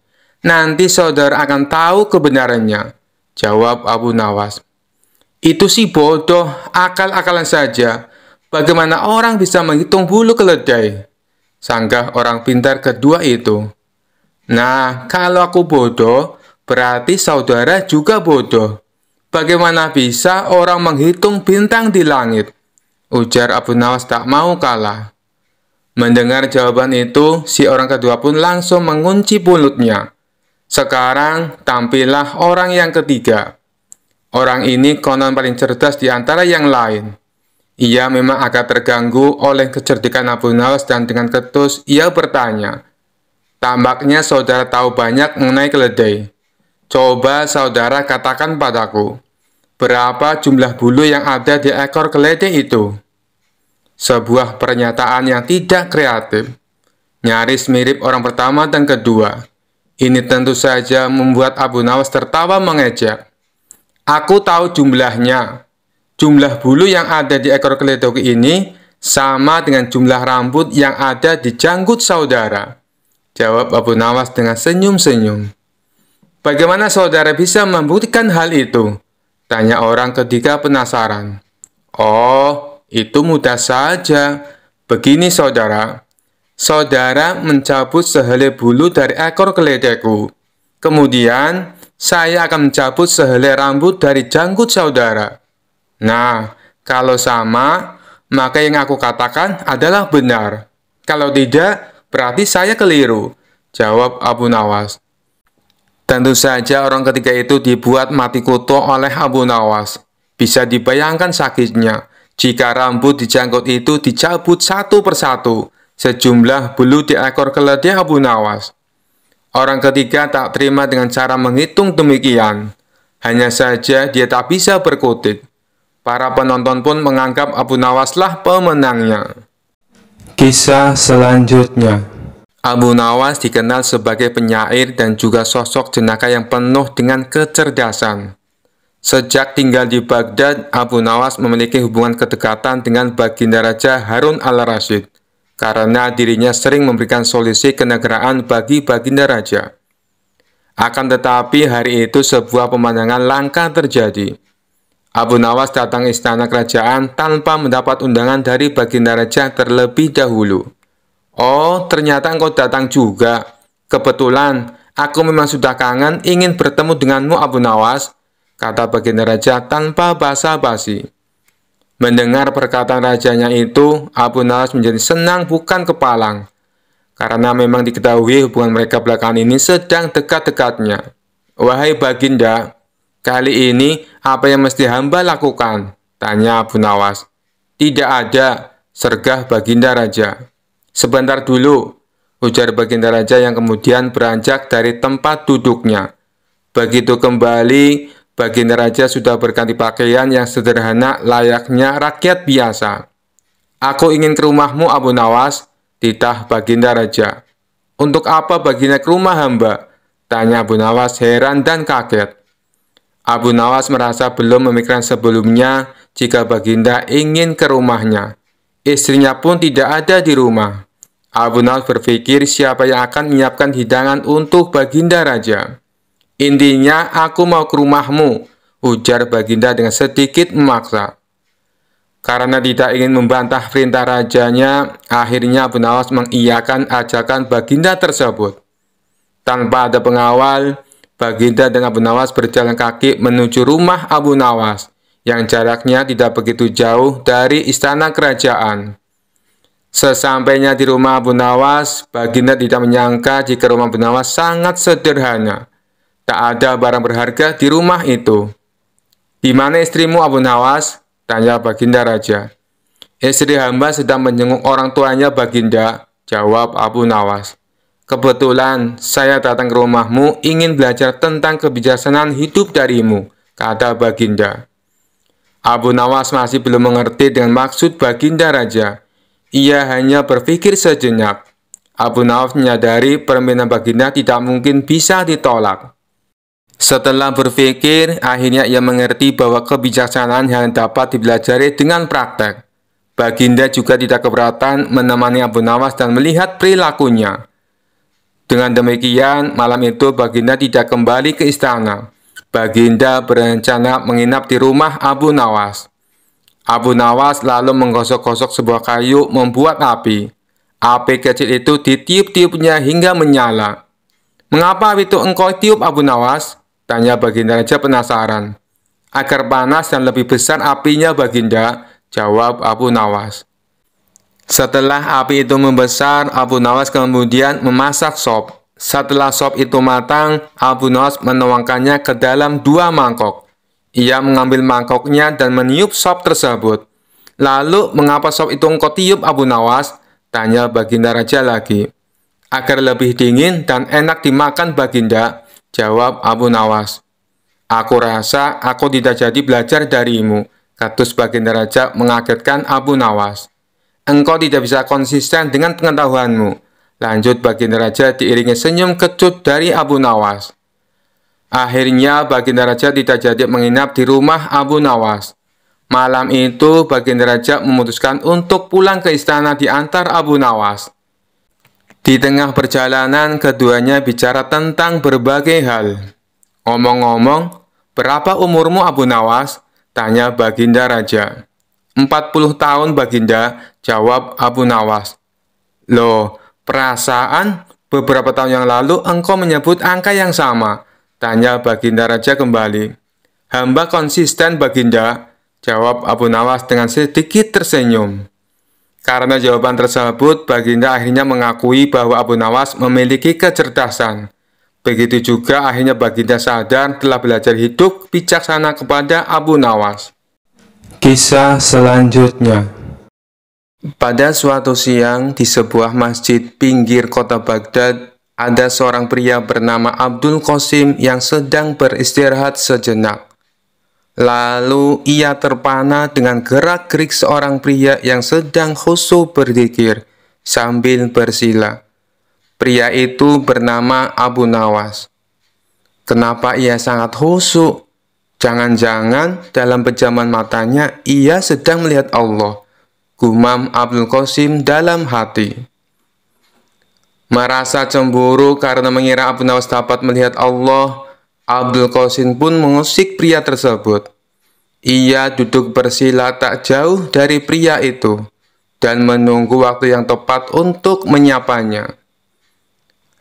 Nanti saudara akan tahu kebenarannya," jawab Abu Nawas. "Itu sih bodoh, akal-akalan saja. Bagaimana orang bisa menghitung bulu keledai?" sanggah orang pintar kedua itu. "Nah, kalau aku bodoh, berarti saudara juga bodoh. Bagaimana bisa orang menghitung bintang di langit?" ujar Abu Nawas tak mau kalah. Mendengar jawaban itu, si orang kedua pun langsung mengunci mulutnya. Sekarang tampillah orang yang ketiga. Orang ini konon paling cerdas di antara yang lain. Ia memang agak terganggu oleh kecerdikan Abu Nawas dan dengan ketus ia bertanya, "Tampaknya saudara tahu banyak mengenai keledai. Coba saudara katakan padaku, berapa jumlah bulu yang ada di ekor keledai itu?" Sebuah pernyataan yang tidak kreatif, nyaris mirip orang pertama dan kedua. Ini tentu saja membuat Abu Nawas tertawa mengejek. "Aku tahu jumlahnya. Jumlah bulu yang ada di ekor keledai ini sama dengan jumlah rambut yang ada di janggut saudara," jawab Abu Nawas dengan senyum-senyum. "Bagaimana saudara bisa membuktikan hal itu?" tanya orang ketiga penasaran. "Oh, itu mudah saja. Begini saudara. Saudara mencabut sehelai bulu dari ekor keledaiku. Kemudian saya akan mencabut sehelai rambut dari janggut saudara. Nah, kalau sama, maka yang aku katakan adalah benar. Kalau tidak, berarti saya keliru," jawab Abu Nawas. Tentu saja orang ketiga itu dibuat mati kutu oleh Abu Nawas. Bisa dibayangkan sakitnya jika rambut di janggut itu dicabut satu persatu, sejumlah bulu di ekor keledai Abu Nawas. Orang ketiga tak terima dengan cara menghitung demikian. Hanya saja dia tak bisa berkutik. Para penonton pun menganggap Abu Nawaslah pemenangnya. Kisah selanjutnya. Abu Nawas dikenal sebagai penyair dan juga sosok jenaka yang penuh dengan kecerdasan. Sejak tinggal di Baghdad, Abu Nawas memiliki hubungan kedekatan dengan Baginda Raja Harun al-Rasyid, karena dirinya sering memberikan solusi kenegaraan bagi Baginda Raja. Akan tetapi hari itu sebuah pemandangan langka terjadi. Abu Nawas datang istana kerajaan tanpa mendapat undangan dari Baginda Raja terlebih dahulu. "Oh, ternyata engkau datang juga. Kebetulan, aku memang sudah kangen ingin bertemu denganmu Abu Nawas," kata baginda raja tanpa basa-basi. Mendengar perkataan rajanya itu, Abu Nawas menjadi senang bukan kepalang, karena memang diketahui hubungan mereka belakangan ini sedang dekat-dekatnya. "Wahai baginda, kali ini apa yang mesti hamba lakukan?" tanya Abu Nawas. "Tidak ada," sergah baginda raja. "Sebentar dulu," ujar baginda raja yang kemudian beranjak dari tempat duduknya. Begitu kembali, baginda raja sudah berganti pakaian yang sederhana layaknya rakyat biasa. "Aku ingin ke rumahmu Abu Nawas," titah baginda raja. "Untuk apa baginda ke rumah hamba?" tanya Abu Nawas heran dan kaget. Abu Nawas merasa belum memikirkan sebelumnya jika baginda ingin ke rumahnya. Istrinya pun tidak ada di rumah. Abu Nawas berpikir siapa yang akan menyiapkan hidangan untuk baginda raja. "Intinya aku mau ke rumahmu," ujar baginda dengan sedikit memaksa. Karena tidak ingin membantah perintah rajanya, akhirnya Abu Nawas mengiyakan ajakan baginda tersebut. Tanpa ada pengawal, baginda dan Abu Nawas berjalan kaki menuju rumah Abu Nawas, yang jaraknya tidak begitu jauh dari istana kerajaan. Sesampainya di rumah Abu Nawas, baginda tidak menyangka jika rumah Abu Nawas sangat sederhana. Tak ada barang berharga di rumah itu. "Di mana istrimu Abu Nawas?" tanya baginda raja. "Istri hamba sedang menjenguk orang tuanya baginda," jawab Abu Nawas. "Kebetulan saya datang ke rumahmu ingin belajar tentang kebijaksanaan hidup darimu," kata baginda. Abu Nawas masih belum mengerti dengan maksud baginda raja. Ia hanya berpikir sejenak. Abu Nawas menyadari permintaan baginda tidak mungkin bisa ditolak. Setelah berpikir, akhirnya ia mengerti bahwa kebijaksanaan yang dapat dipelajari dengan praktek. Baginda juga tidak keberatan menemani Abu Nawas dan melihat perilakunya. Dengan demikian, malam itu baginda tidak kembali ke istana. Baginda berencana menginap di rumah Abu Nawas. Abu Nawas lalu menggosok-gosok sebuah kayu membuat api. Api kecil itu ditiup-tiupnya hingga menyala. "Mengapa api itu engkau tiup Abu Nawas?" tanya baginda raja penasaran. "Agar panas dan lebih besar apinya baginda," jawab Abu Nawas. Setelah api itu membesar, Abu Nawas kemudian memasak sop. Setelah sop itu matang, Abu Nawas menuangkannya ke dalam 2 mangkok. Ia mengambil mangkoknya dan meniup sop tersebut. "Lalu, mengapa sop itu engkau tiup Abu Nawas?" tanya baginda raja lagi. "Agar lebih dingin dan enak dimakan baginda," jawab Abu Nawas. "Aku rasa aku tidak jadi belajar darimu," katus baginda raja mengagetkan Abu Nawas. "Engkau tidak bisa konsisten dengan pengetahuanmu," lanjut baginda raja diiringi senyum kecut dari Abu Nawas. Akhirnya baginda raja tidak jadi menginap di rumah Abu Nawas. Malam itu baginda raja memutuskan untuk pulang ke istana diantar Abu Nawas. Di tengah perjalanan, keduanya bicara tentang berbagai hal. "Ngomong-ngomong, berapa umurmu Abu Nawas?" tanya baginda raja. 40 tahun baginda," jawab Abu Nawas. "Loh, perasaan beberapa tahun yang lalu engkau menyebut angka yang sama," tanya baginda raja kembali. "Hamba konsisten baginda," jawab Abu Nawas dengan sedikit tersenyum. Karena jawaban tersebut, baginda akhirnya mengakui bahwa Abu Nawas memiliki kecerdasan. Begitu juga akhirnya baginda sadar telah belajar hidup bijaksana kepada Abu Nawas. Kisah selanjutnya. Pada suatu siang, di sebuah masjid pinggir kota Baghdad, ada seorang pria bernama Abdul Qasim yang sedang beristirahat sejenak. Lalu ia terpana dengan gerak-gerik seorang pria yang sedang khusyuk berzikir sambil bersila. Pria itu bernama Abu Nawas. Kenapa ia sangat khusyuk? Jangan-jangan dalam pejaman matanya ia sedang melihat Allah, gumam Abdul Qasim dalam hati. Merasa cemburu karena mengira Abu Nawas dapat melihat Allah, Abdul Qasim pun mengusik pria tersebut. Ia duduk bersila tak jauh dari pria itu. dan menunggu waktu yang tepat untuk menyapanya.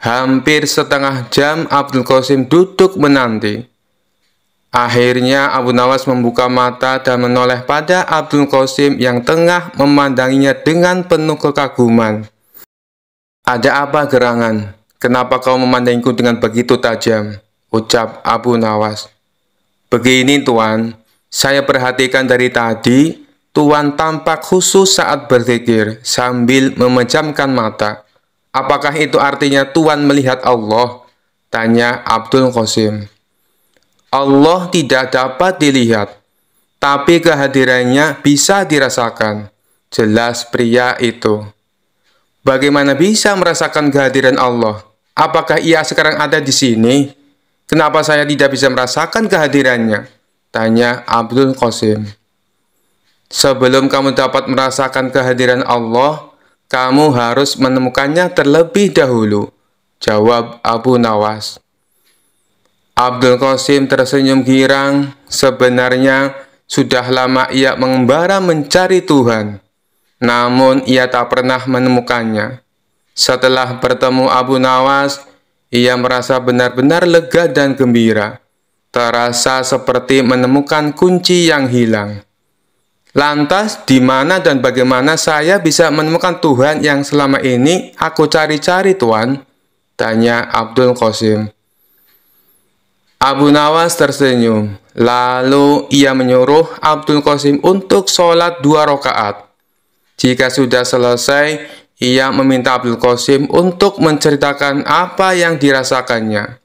Hampir setengah jam Abdul Qasim duduk menanti. Akhirnya Abu Nawas membuka mata dan menoleh pada Abdul Qasim yang tengah memandanginya dengan penuh kekaguman. "Ada apa gerangan? Kenapa kau memandangiku dengan begitu tajam?" ucap Abu Nawas. "Begini Tuan, saya perhatikan dari tadi, Tuan tampak khusyuk saat berzikir sambil memejamkan mata. Apakah itu artinya Tuan melihat Allah?" tanya Abdul Qasim. "Allah tidak dapat dilihat, tapi kehadirannya bisa dirasakan," jelas pria itu. "Bagaimana bisa merasakan kehadiran Allah? Apakah ia sekarang ada di sini? Kenapa saya tidak bisa merasakan kehadirannya?" tanya Abdul Qasim. "Sebelum kamu dapat merasakan kehadiran Allah, kamu harus menemukannya terlebih dahulu," jawab Abu Nawas. Abdul Qasim tersenyum girang. Sebenarnya sudah lama ia mengembara mencari Tuhan, namun ia tak pernah menemukannya. Setelah bertemu Abu Nawas, ia merasa benar-benar lega dan gembira. Terasa seperti menemukan kunci yang hilang. "Lantas, di mana dan bagaimana saya bisa menemukan Tuhan yang selama ini aku cari-cari, Tuan?" tanya Abdul Qasim. Abu Nawas tersenyum. Lalu ia menyuruh Abdul Qasim untuk sholat 2 rakaat. Jika sudah selesai, ia meminta Abdul Qasim untuk menceritakan apa yang dirasakannya.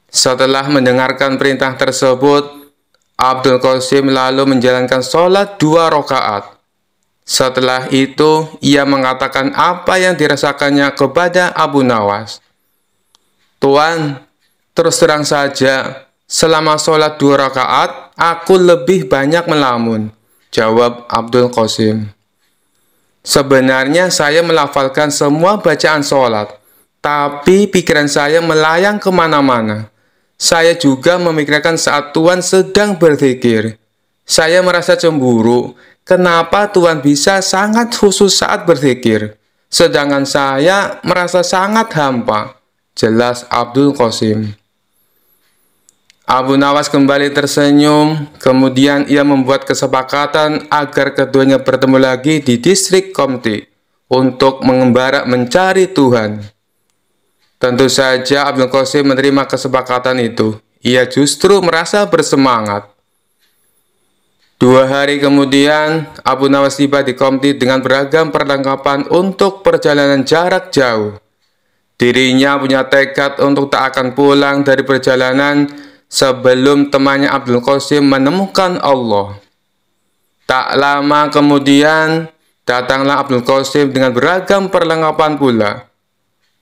Setelah mendengarkan perintah tersebut, Abdul Qasim lalu menjalankan sholat 2 rakaat. Setelah itu, ia mengatakan apa yang dirasakannya kepada Abu Nawas. "Tuan, terus terang saja, selama sholat 2 rakaat, aku lebih banyak melamun," jawab Abdul Qasim. "Sebenarnya saya melafalkan semua bacaan sholat, tapi pikiran saya melayang kemana-mana. Saya juga memikirkan saat Tuan sedang berzikir. Saya merasa cemburu, kenapa Tuan bisa sangat khusyuk saat berzikir, sedangkan saya merasa sangat hampa," jelas Abdul Qasim. Abu Nawas kembali tersenyum, kemudian ia membuat kesepakatan agar keduanya bertemu lagi di distrik Qomti untuk mengembara mencari Tuhan. Tentu saja Abdul Qasim menerima kesepakatan itu. Ia justru merasa bersemangat. 2 hari kemudian, Abu Nawas tiba di Qomti dengan beragam perlengkapan untuk perjalanan jarak jauh. Dirinya punya tekad untuk tak akan pulang dari perjalanan sebelum temannya Abdul Qasim menemukan Allah. Tak lama kemudian, datanglah Abdul Qasim dengan beragam perlengkapan pula.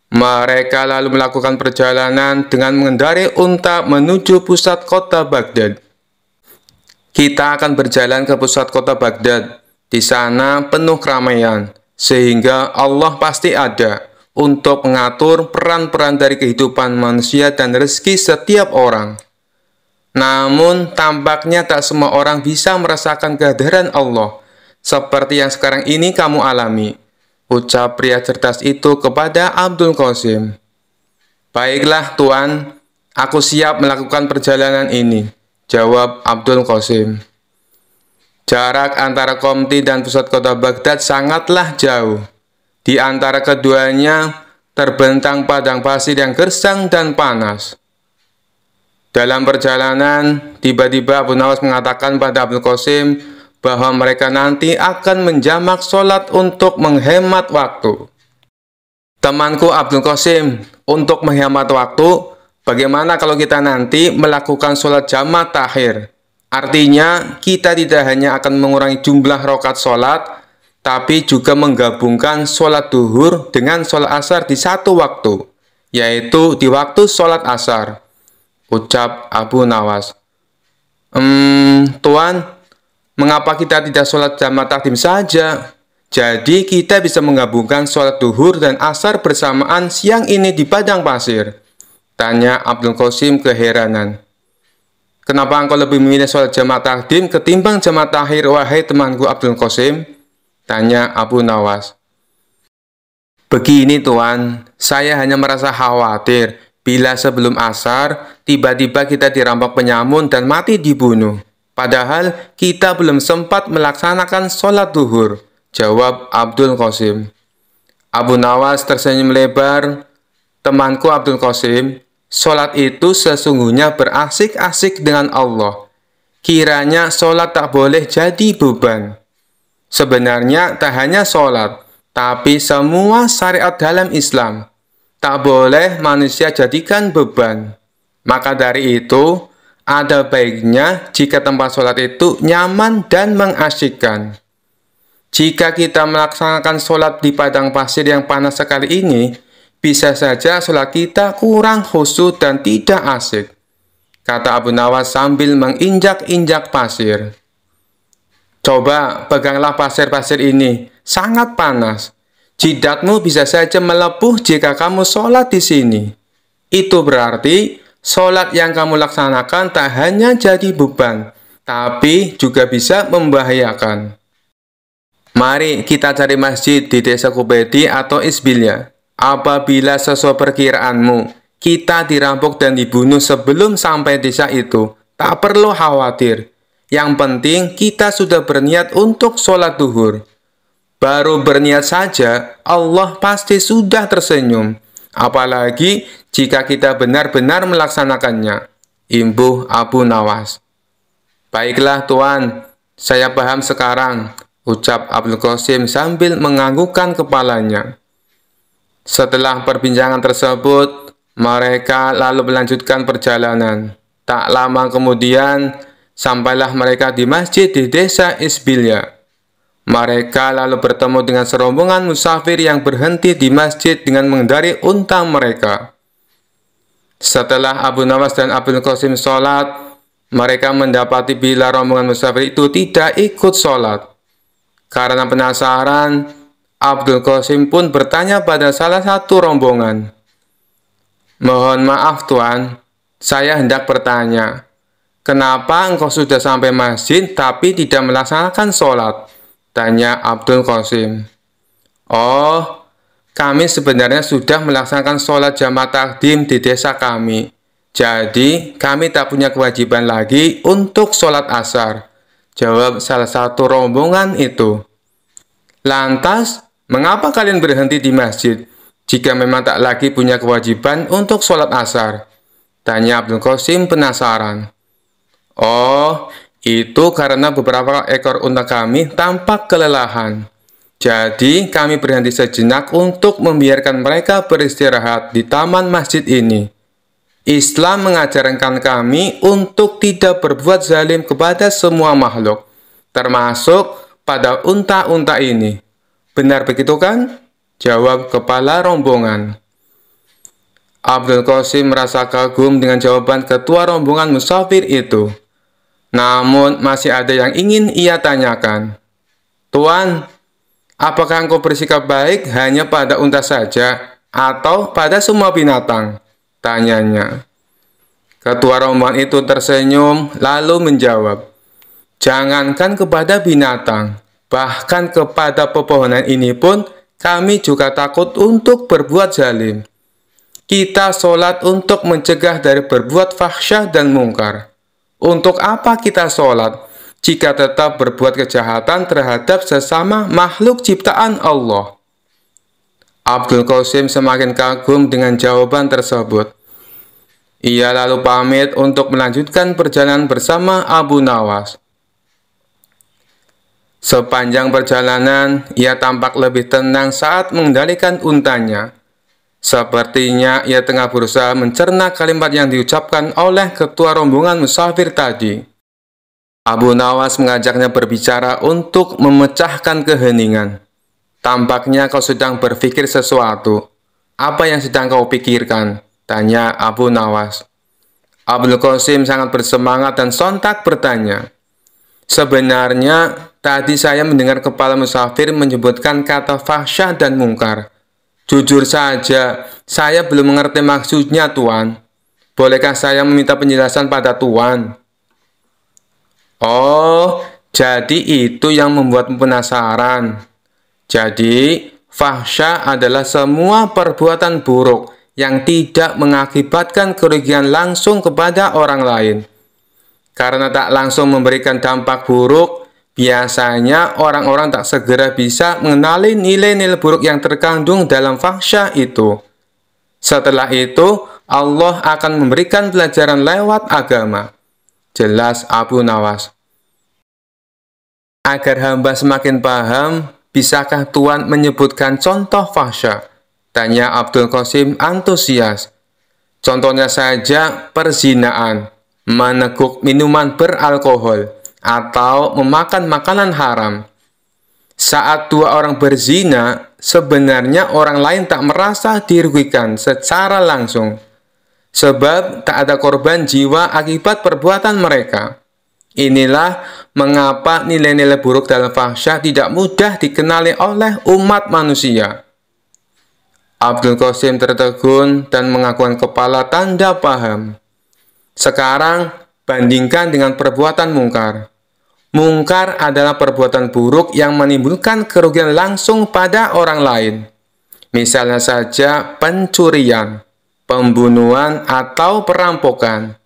Mereka lalu melakukan perjalanan dengan mengendarai unta menuju pusat kota Baghdad. "Kita akan berjalan ke pusat kota Baghdad. Di sana penuh keramaian, sehingga Allah pasti ada untuk mengatur peran-peran dari kehidupan manusia dan rezeki setiap orang. Namun, tampaknya tak semua orang bisa merasakan kehadiran Allah, seperti yang sekarang ini kamu alami," ucap pria cerdas itu kepada Abdul Qasim. "Baiklah, Tuan, aku siap melakukan perjalanan ini," jawab Abdul Qasim. Jarak antara Qomti dan pusat kota Baghdad sangatlah jauh. Di antara keduanya terbentang padang pasir yang gersang dan panas. Dalam perjalanan, tiba-tiba Abu Nawas mengatakan pada Abdul Qasim bahwa mereka nanti akan menjamak sholat untuk menghemat waktu. "Temanku Abdul Qasim, untuk menghemat waktu, bagaimana kalau kita nanti melakukan sholat jamak takhir? Artinya, kita tidak hanya akan mengurangi jumlah rakaat sholat, tapi juga menggabungkan sholat duhur dengan sholat asar di satu waktu, yaitu di waktu sholat asar," ucap Abu Nawas. Tuan, mengapa kita tidak sholat jamak takdim saja? Jadi kita bisa menggabungkan sholat duhur dan asar bersamaan siang ini di padang pasir," tanya Abdul Qasim keheranan. "Kenapa engkau lebih memilih sholat jamak takdim ketimbang jamak takhir, wahai temanku Abdul Qasim?" Tanya Abu Nawas. Begini Tuan, saya hanya merasa khawatir bila sebelum asar, tiba-tiba kita dirampok penyamun dan mati dibunuh. Padahal kita belum sempat melaksanakan sholat duhur, jawab Abdul Qasim. Abu Nawas tersenyum lebar. Temanku Abdul Qasim, sholat itu sesungguhnya berasik-asik dengan Allah. Kiranya sholat tak boleh jadi beban. Sebenarnya tak hanya sholat, tapi semua syariat dalam Islam. Tak boleh manusia jadikan beban. Maka dari itu, ada baiknya jika tempat sholat itu nyaman dan mengasyikkan. Jika kita melaksanakan sholat di padang pasir yang panas sekali ini, bisa saja sholat kita kurang khusyuk dan tidak asik, kata Abu Nawas sambil menginjak-injak pasir. Coba peganglah pasir-pasir ini, sangat panas. Jidatmu bisa saja melepuh jika kamu sholat di sini. Itu berarti sholat yang kamu laksanakan tak hanya jadi beban, tapi juga bisa membahayakan. Mari kita cari masjid di desa Kubedi atau Isbilya. Apabila sesuai perkiraanmu, kita dirampok dan dibunuh sebelum sampai desa itu, tak perlu khawatir. Yang penting kita sudah berniat untuk sholat duhur. Baru berniat saja, Allah pasti sudah tersenyum. Apalagi jika kita benar-benar melaksanakannya, imbuh Abu Nawas. Baiklah Tuan, saya paham sekarang, ucap Abdul Qasim sambil menganggukkan kepalanya. Setelah perbincangan tersebut, mereka lalu melanjutkan perjalanan. Tak lama kemudian, sampailah mereka di masjid di desa Isbilya. Mereka lalu bertemu dengan serombongan musafir yang berhenti di masjid dengan mengendarai unta mereka. Setelah Abu Nawas dan Abdul Qasim sholat, mereka mendapati bila rombongan musafir itu tidak ikut sholat. Karena penasaran, Abdul Qasim pun bertanya pada salah satu rombongan. Mohon maaf Tuan, saya hendak bertanya, kenapa engkau sudah sampai masjid tapi tidak melaksanakan sholat? Tanya Abdul Qasim. Oh, kami sebenarnya sudah melaksanakan sholat jamaah takdim di desa kami. Jadi, kami tak punya kewajiban lagi untuk sholat asar, jawab salah satu rombongan itu. Lantas, mengapa kalian berhenti di masjid jika memang tak lagi punya kewajiban untuk sholat asar? Tanya Abdul Qasim penasaran. Oh, itu karena beberapa ekor unta kami tampak kelelahan. Jadi, kami berhenti sejenak untuk membiarkan mereka beristirahat di taman masjid ini. Islam mengajarkan kami untuk tidak berbuat zalim kepada semua makhluk, termasuk pada unta-unta ini. Benar begitu kan? Jawab kepala rombongan. Abdul Qasim merasa kagum dengan jawaban ketua rombongan musafir itu. Namun masih ada yang ingin ia tanyakan. Tuan, apakah engkau bersikap baik hanya pada unta saja atau pada semua binatang? Tanyanya. Ketua rombongan itu tersenyum lalu menjawab, jangankan kepada binatang, bahkan kepada pepohonan ini pun kami juga takut untuk berbuat zalim. Kita sholat untuk mencegah dari berbuat fahsyah dan mungkar. Untuk apa kita sholat jika tetap berbuat kejahatan terhadap sesama makhluk ciptaan Allah? Abdul Qasim semakin kagum dengan jawaban tersebut. Ia lalu pamit untuk melanjutkan perjalanan bersama Abu Nawas. Sepanjang perjalanan, ia tampak lebih tenang saat mengendalikan untanya. Sepertinya ia tengah berusaha mencerna kalimat yang diucapkan oleh ketua rombongan musafir tadi. Abu Nawas mengajaknya berbicara untuk memecahkan keheningan. Tampaknya kau sedang berpikir sesuatu. Apa yang sedang kau pikirkan? Tanya Abu Nawas. Abdul Qasim sangat bersemangat dan sontak bertanya. Sebenarnya, tadi saya mendengar kepala musafir menyebutkan kata fahsyah dan mungkar. Jujur saja, saya belum mengerti maksudnya, Tuan. Bolehkah saya meminta penjelasan pada Tuan? Oh, jadi itu yang membuatmu penasaran, Jadi, fahsya adalah semua perbuatan buruk yang tidak mengakibatkan kerugian langsung kepada orang lain. Karena tak langsung memberikan dampak buruk, biasanya orang-orang tak segera bisa mengenali nilai-nilai buruk yang terkandung dalam fahsya itu. Setelah itu, Allah akan memberikan pelajaran lewat agama. Jelas Abu Nawas. Agar hamba semakin paham, bisakah Tuan menyebutkan contoh fahsya? Tanya Abdul Qasim antusias. Contohnya saja perzinaan, meneguk minuman beralkohol, atau memakan makanan haram. Saat dua orang berzina, sebenarnya orang lain tak merasa dirugikan secara langsung, sebab tak ada korban jiwa akibat perbuatan mereka. Inilah mengapa nilai-nilai buruk dalam fahsya tidak mudah dikenali oleh umat manusia. Abdul Qasim tertegun dan mengakukan kepala tanda paham. Sekarang, bandingkan dengan perbuatan mungkar. Mungkar adalah perbuatan buruk yang menimbulkan kerugian langsung pada orang lain. Misalnya saja pencurian, pembunuhan, atau perampokan.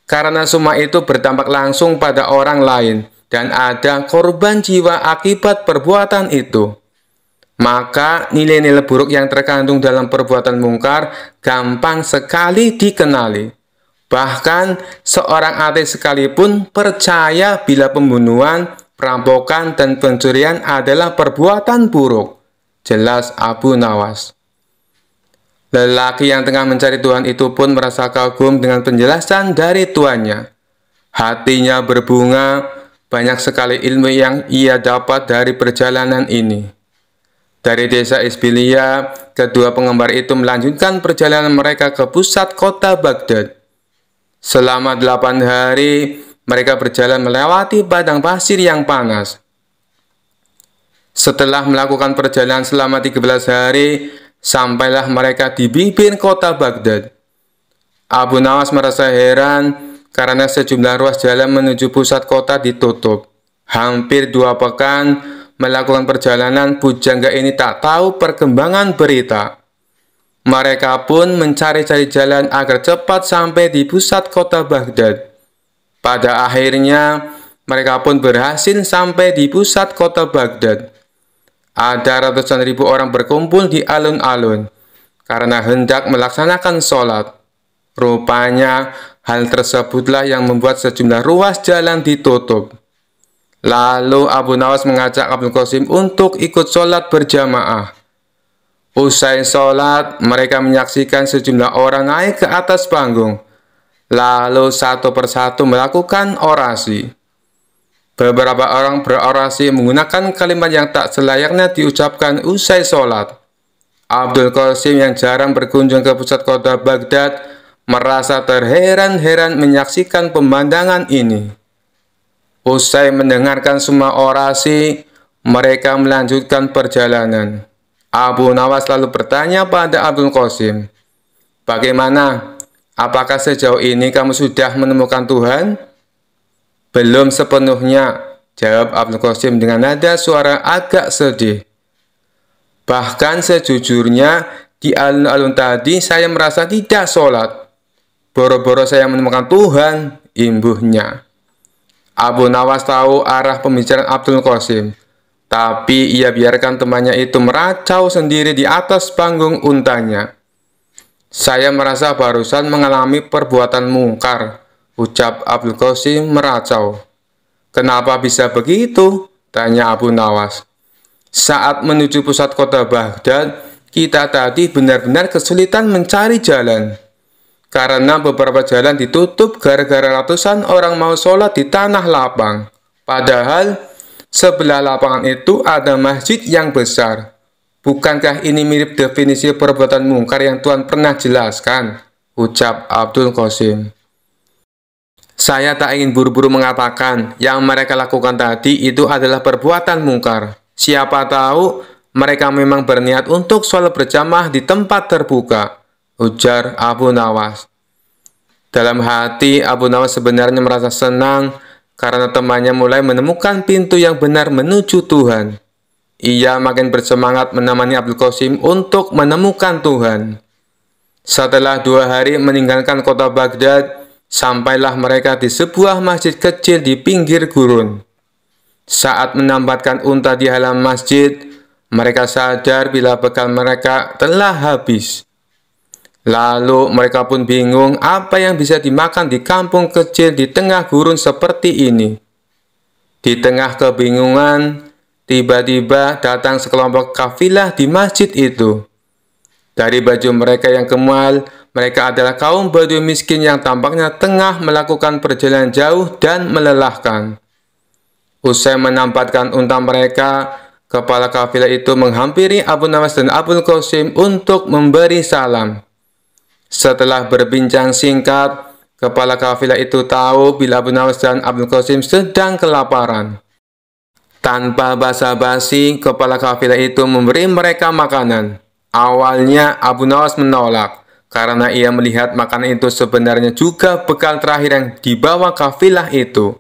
Karena semua itu berdampak langsung pada orang lain dan ada korban jiwa akibat perbuatan itu, maka nilai-nilai buruk yang terkandung dalam perbuatan mungkar gampang sekali dikenali. Bahkan seorang ateis sekalipun percaya bila pembunuhan, perampokan, dan pencurian adalah perbuatan buruk. Jelas Abu Nawas. Lelaki yang tengah mencari Tuhan itu pun merasa kagum dengan penjelasan dari tuannya. Hatinya berbunga, banyak sekali ilmu yang ia dapat dari perjalanan ini. Dari desa Isbilia, kedua penggemar itu melanjutkan perjalanan mereka ke pusat kota Baghdad. Selama 8 hari, mereka berjalan melewati padang pasir yang panas. Setelah melakukan perjalanan selama 13 hari, sampailah mereka di bibir kota Baghdad. Abu Nawas merasa heran karena sejumlah ruas jalan menuju pusat kota ditutup. Hampir 2 pekan melakukan perjalanan, pujangga ini tak tahu perkembangan berita. Mereka pun mencari-cari jalan agar cepat sampai di pusat kota Baghdad. Pada akhirnya, mereka pun berhasil sampai di pusat kota Baghdad. Ada ratusan ribu orang berkumpul di alun-alun karena hendak melaksanakan sholat. Rupanya, hal tersebutlah yang membuat sejumlah ruas jalan ditutup. Lalu Abu Nawas mengajak Abdul Qasim untuk ikut sholat berjamaah. Usai sholat, mereka menyaksikan sejumlah orang naik ke atas panggung, lalu satu persatu melakukan orasi. Beberapa orang berorasi menggunakan kalimat yang tak selayaknya diucapkan usai sholat. Abdul Qasim yang jarang berkunjung ke pusat kota Baghdad merasa terheran-heran menyaksikan pemandangan ini. Usai mendengarkan semua orasi, mereka melanjutkan perjalanan. Abu Nawas lalu bertanya pada Abdul Qasim, "Bagaimana? Apakah sejauh ini kamu sudah menemukan Tuhan?" "Belum sepenuhnya," jawab Abdul Qasim dengan nada suara agak sedih. "Bahkan sejujurnya, di alun-alun tadi saya merasa tidak sholat. Boro-boro saya menemukan Tuhan," imbuhnya. Abu Nawas tahu arah pembicaraan Abdul Qasim, tapi ia biarkan temannya itu meracau sendiri di atas panggung untanya. "Saya merasa barusan mengalami perbuatan mungkar," ucap Abdul Qasim meracau. "Kenapa bisa begitu?" tanya Abu Nawas. "Saat menuju pusat kota Baghdad, kita tadi benar-benar kesulitan mencari jalan. Karena beberapa jalan ditutup gara-gara ratusan orang mau sholat di tanah lapang. Padahal sebelah lapangan itu ada masjid yang besar. Bukankah ini mirip definisi perbuatan mungkar yang Tuhan pernah jelaskan?" ucap Abdul Qasim. "Saya tak ingin buru-buru mengatakan yang mereka lakukan tadi itu adalah perbuatan mungkar. Siapa tahu mereka memang berniat untuk sholat berjamaah di tempat terbuka," ujar Abu Nawas. Dalam hati, Abu Nawas sebenarnya merasa senang karena temannya mulai menemukan pintu yang benar menuju Tuhan. ia makin bersemangat menemani Abdul Qasim untuk menemukan Tuhan. Setelah 2 hari meninggalkan kota Baghdad, sampailah mereka di sebuah masjid kecil di pinggir gurun. Saat menempatkan unta di halaman masjid, mereka sadar bila bekal mereka telah habis. Lalu mereka pun bingung apa yang bisa dimakan di kampung kecil di tengah gurun seperti ini. Di tengah kebingungan, tiba-tiba datang sekelompok kafilah di masjid itu. Dari baju mereka yang kemal, mereka adalah kaum Badui miskin yang tampaknya tengah melakukan perjalanan jauh dan melelahkan. Usai menampatkan unta mereka, kepala kafilah itu menghampiri Abu Nawas dan Abul Qasim untuk memberi salam. Setelah berbincang singkat, kepala kafilah itu tahu bila Abu Nawas dan Abul Qasim sedang kelaparan. Tanpa basa-basi, kepala kafilah itu memberi mereka makanan. Awalnya Abu Nawas menolak, karena ia melihat makanan itu sebenarnya juga bekal terakhir yang dibawa kafilah itu.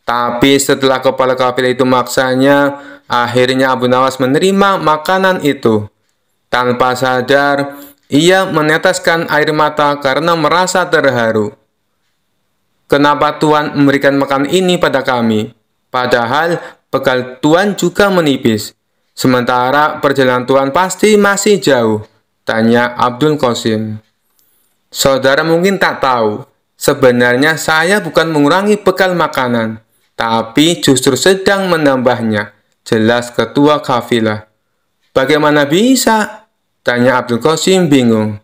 Tapi setelah kepala kafilah itu maksanya, akhirnya Abu Nawas menerima makanan itu. Tanpa sadar, ia meneteskan air mata karena merasa terharu. Kenapa Tuhan memberikan makanan ini pada kami? Padahal bekal Tuhan juga menipis. Sementara perjalanan Tuhan pasti masih jauh, tanya Abdul Qasim. Saudara mungkin tak tahu, sebenarnya saya bukan mengurangi bekal makanan, tapi justru sedang menambahnya, jelas ketua kafilah. Bagaimana bisa? Tanya Abdul Qasim bingung.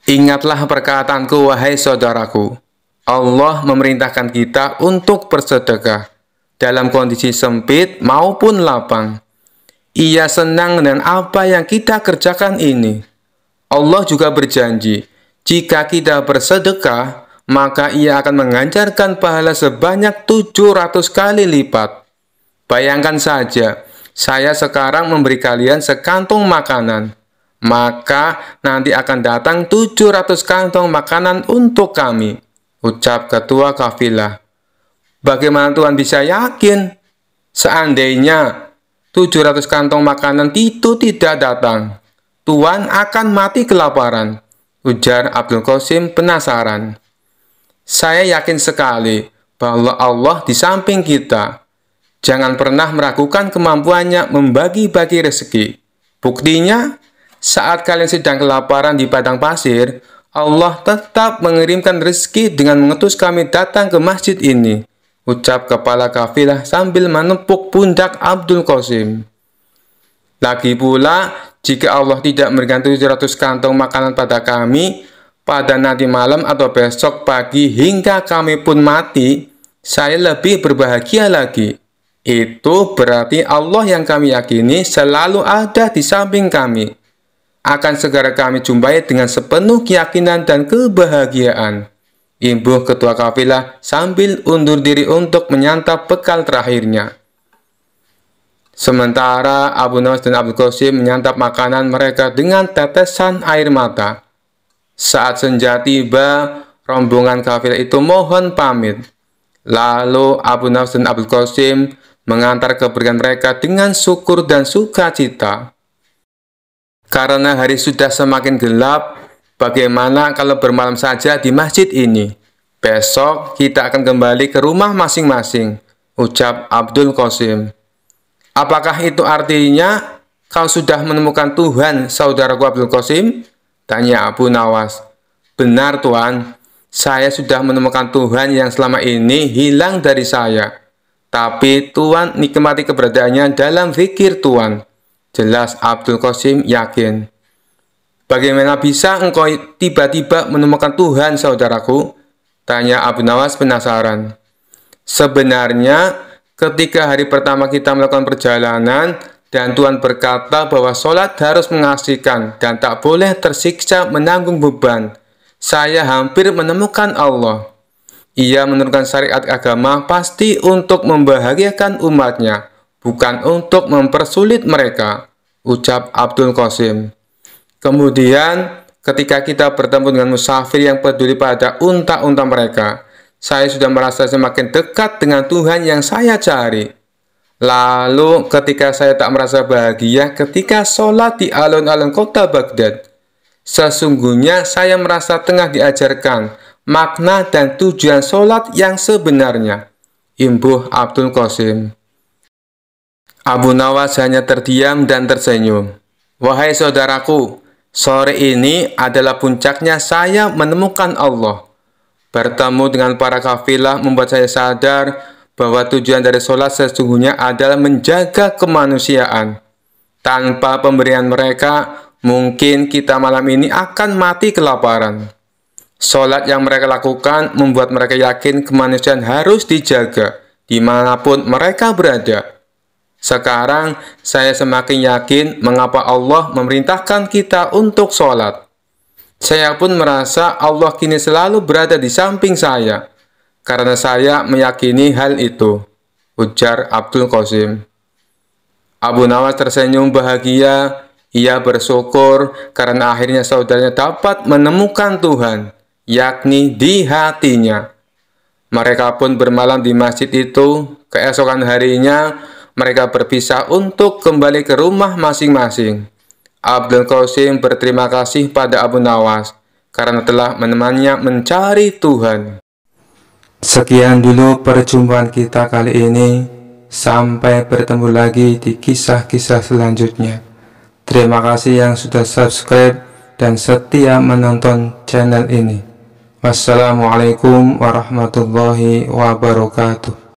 Ingatlah perkataanku, wahai saudaraku. Allah memerintahkan kita untuk bersedekah, dalam kondisi sempit maupun lapang. Ia senang dengan apa yang kita kerjakan ini. Allah juga berjanji, jika kita bersedekah, maka ia akan menganjarkan pahala sebanyak 700 kali lipat. Bayangkan saja, saya sekarang memberi kalian sekantong makanan, maka nanti akan datang 700 kantong makanan untuk kami, ucap ketua kafilah. Bagaimana Tuhan bisa yakin? Seandainya 700 kantong makanan itu tidak datang, Tuhan akan mati kelaparan, ujar Abdul Qasim penasaran. Saya yakin sekali bahwa Allah di samping kita. Jangan pernah meragukan kemampuannya membagi-bagi rezeki. Buktinya, saat kalian sedang kelaparan di padang pasir, Allah tetap mengirimkan rezeki dengan mengutus kami datang ke masjid ini, ucap kepala kafilah sambil menepuk pundak Abdul Qasim. Lagi pula, jika Allah tidak memberikan 700 kantong makanan pada kami, pada nanti malam atau besok pagi hingga kami pun mati, saya lebih berbahagia lagi. Itu berarti Allah yang kami yakini selalu ada di samping kami. Akan segera kami jumpai dengan sepenuh keyakinan dan kebahagiaan. Imbuh ketua kafilah sambil undur diri untuk menyantap bekal terakhirnya. Sementara Abu Nawas dan Abdul Qasim menyantap makanan mereka dengan tetesan air mata. Saat senja tiba, rombongan kafilah itu mohon pamit. Lalu Abu Nawas dan Abdul Qasim mengantar kepergian mereka dengan syukur dan sukacita. Karena hari sudah semakin gelap, bagaimana kalau bermalam saja di masjid ini? Besok kita akan kembali ke rumah masing-masing, ucap Abdul Qasim. Apakah itu artinya kau sudah menemukan Tuhan, saudaraku Abdul Qasim? Tanya Abu Nawas. Benar Tuan, saya sudah menemukan Tuhan yang selama ini hilang dari saya. Tapi Tuhan nikmati keberadaannya dalam zikir Tuhan, jelas Abdul Qasim yakin. Bagaimana bisa engkau tiba-tiba menemukan Tuhan, saudaraku? Tanya Abu Nawas penasaran. Sebenarnya, ketika hari pertama kita melakukan perjalanan, dan Tuhan berkata bahwa sholat harus mengasihkan dan tak boleh tersiksa menanggung beban, saya hampir menemukan Allah. Ia menurunkan syariat agama pasti untuk membahagiakan umatnya, bukan untuk mempersulit mereka, ucap Abdul Qasim. Kemudian, ketika kita bertemu dengan musafir yang peduli pada unta-unta mereka, saya sudah merasa semakin dekat dengan Tuhan yang saya cari. Lalu ketika saya tak merasa bahagia ketika sholat di alun-alun kota Baghdad, sesungguhnya saya merasa tengah diajarkan makna dan tujuan sholat yang sebenarnya. Imbuh Abdul Qasim. Abu Nawas hanya terdiam dan tersenyum. Wahai saudaraku, sore ini adalah puncaknya saya menemukan Allah. Bertemu dengan para kafilah membuat saya sadar bahwa tujuan dari sholat sesungguhnya adalah menjaga kemanusiaan. Tanpa pemberian mereka, mungkin kita malam ini akan mati kelaparan. Sholat yang mereka lakukan membuat mereka yakin kemanusiaan harus dijaga dimanapun mereka berada. Sekarang saya semakin yakin mengapa Allah memerintahkan kita untuk sholat. Saya pun merasa Allah kini selalu berada di samping saya, karena saya meyakini hal itu, ujar Abdul Qasim. Abu Nawas tersenyum bahagia. Ia bersyukur karena akhirnya saudaranya dapat menemukan Tuhan, yakni di hatinya. Mereka pun bermalam di masjid itu. Keesokan harinya, mereka berpisah untuk kembali ke rumah masing-masing. Abdul Qasim berterima kasih pada Abu Nawas karena telah menemaninya mencari Tuhan. Sekian dulu perjumpaan kita kali ini. Sampai bertemu lagi di kisah-kisah selanjutnya. Terima kasih yang sudah subscribe dan setia menonton channel ini. Wassalamualaikum warahmatullahi wabarakatuh.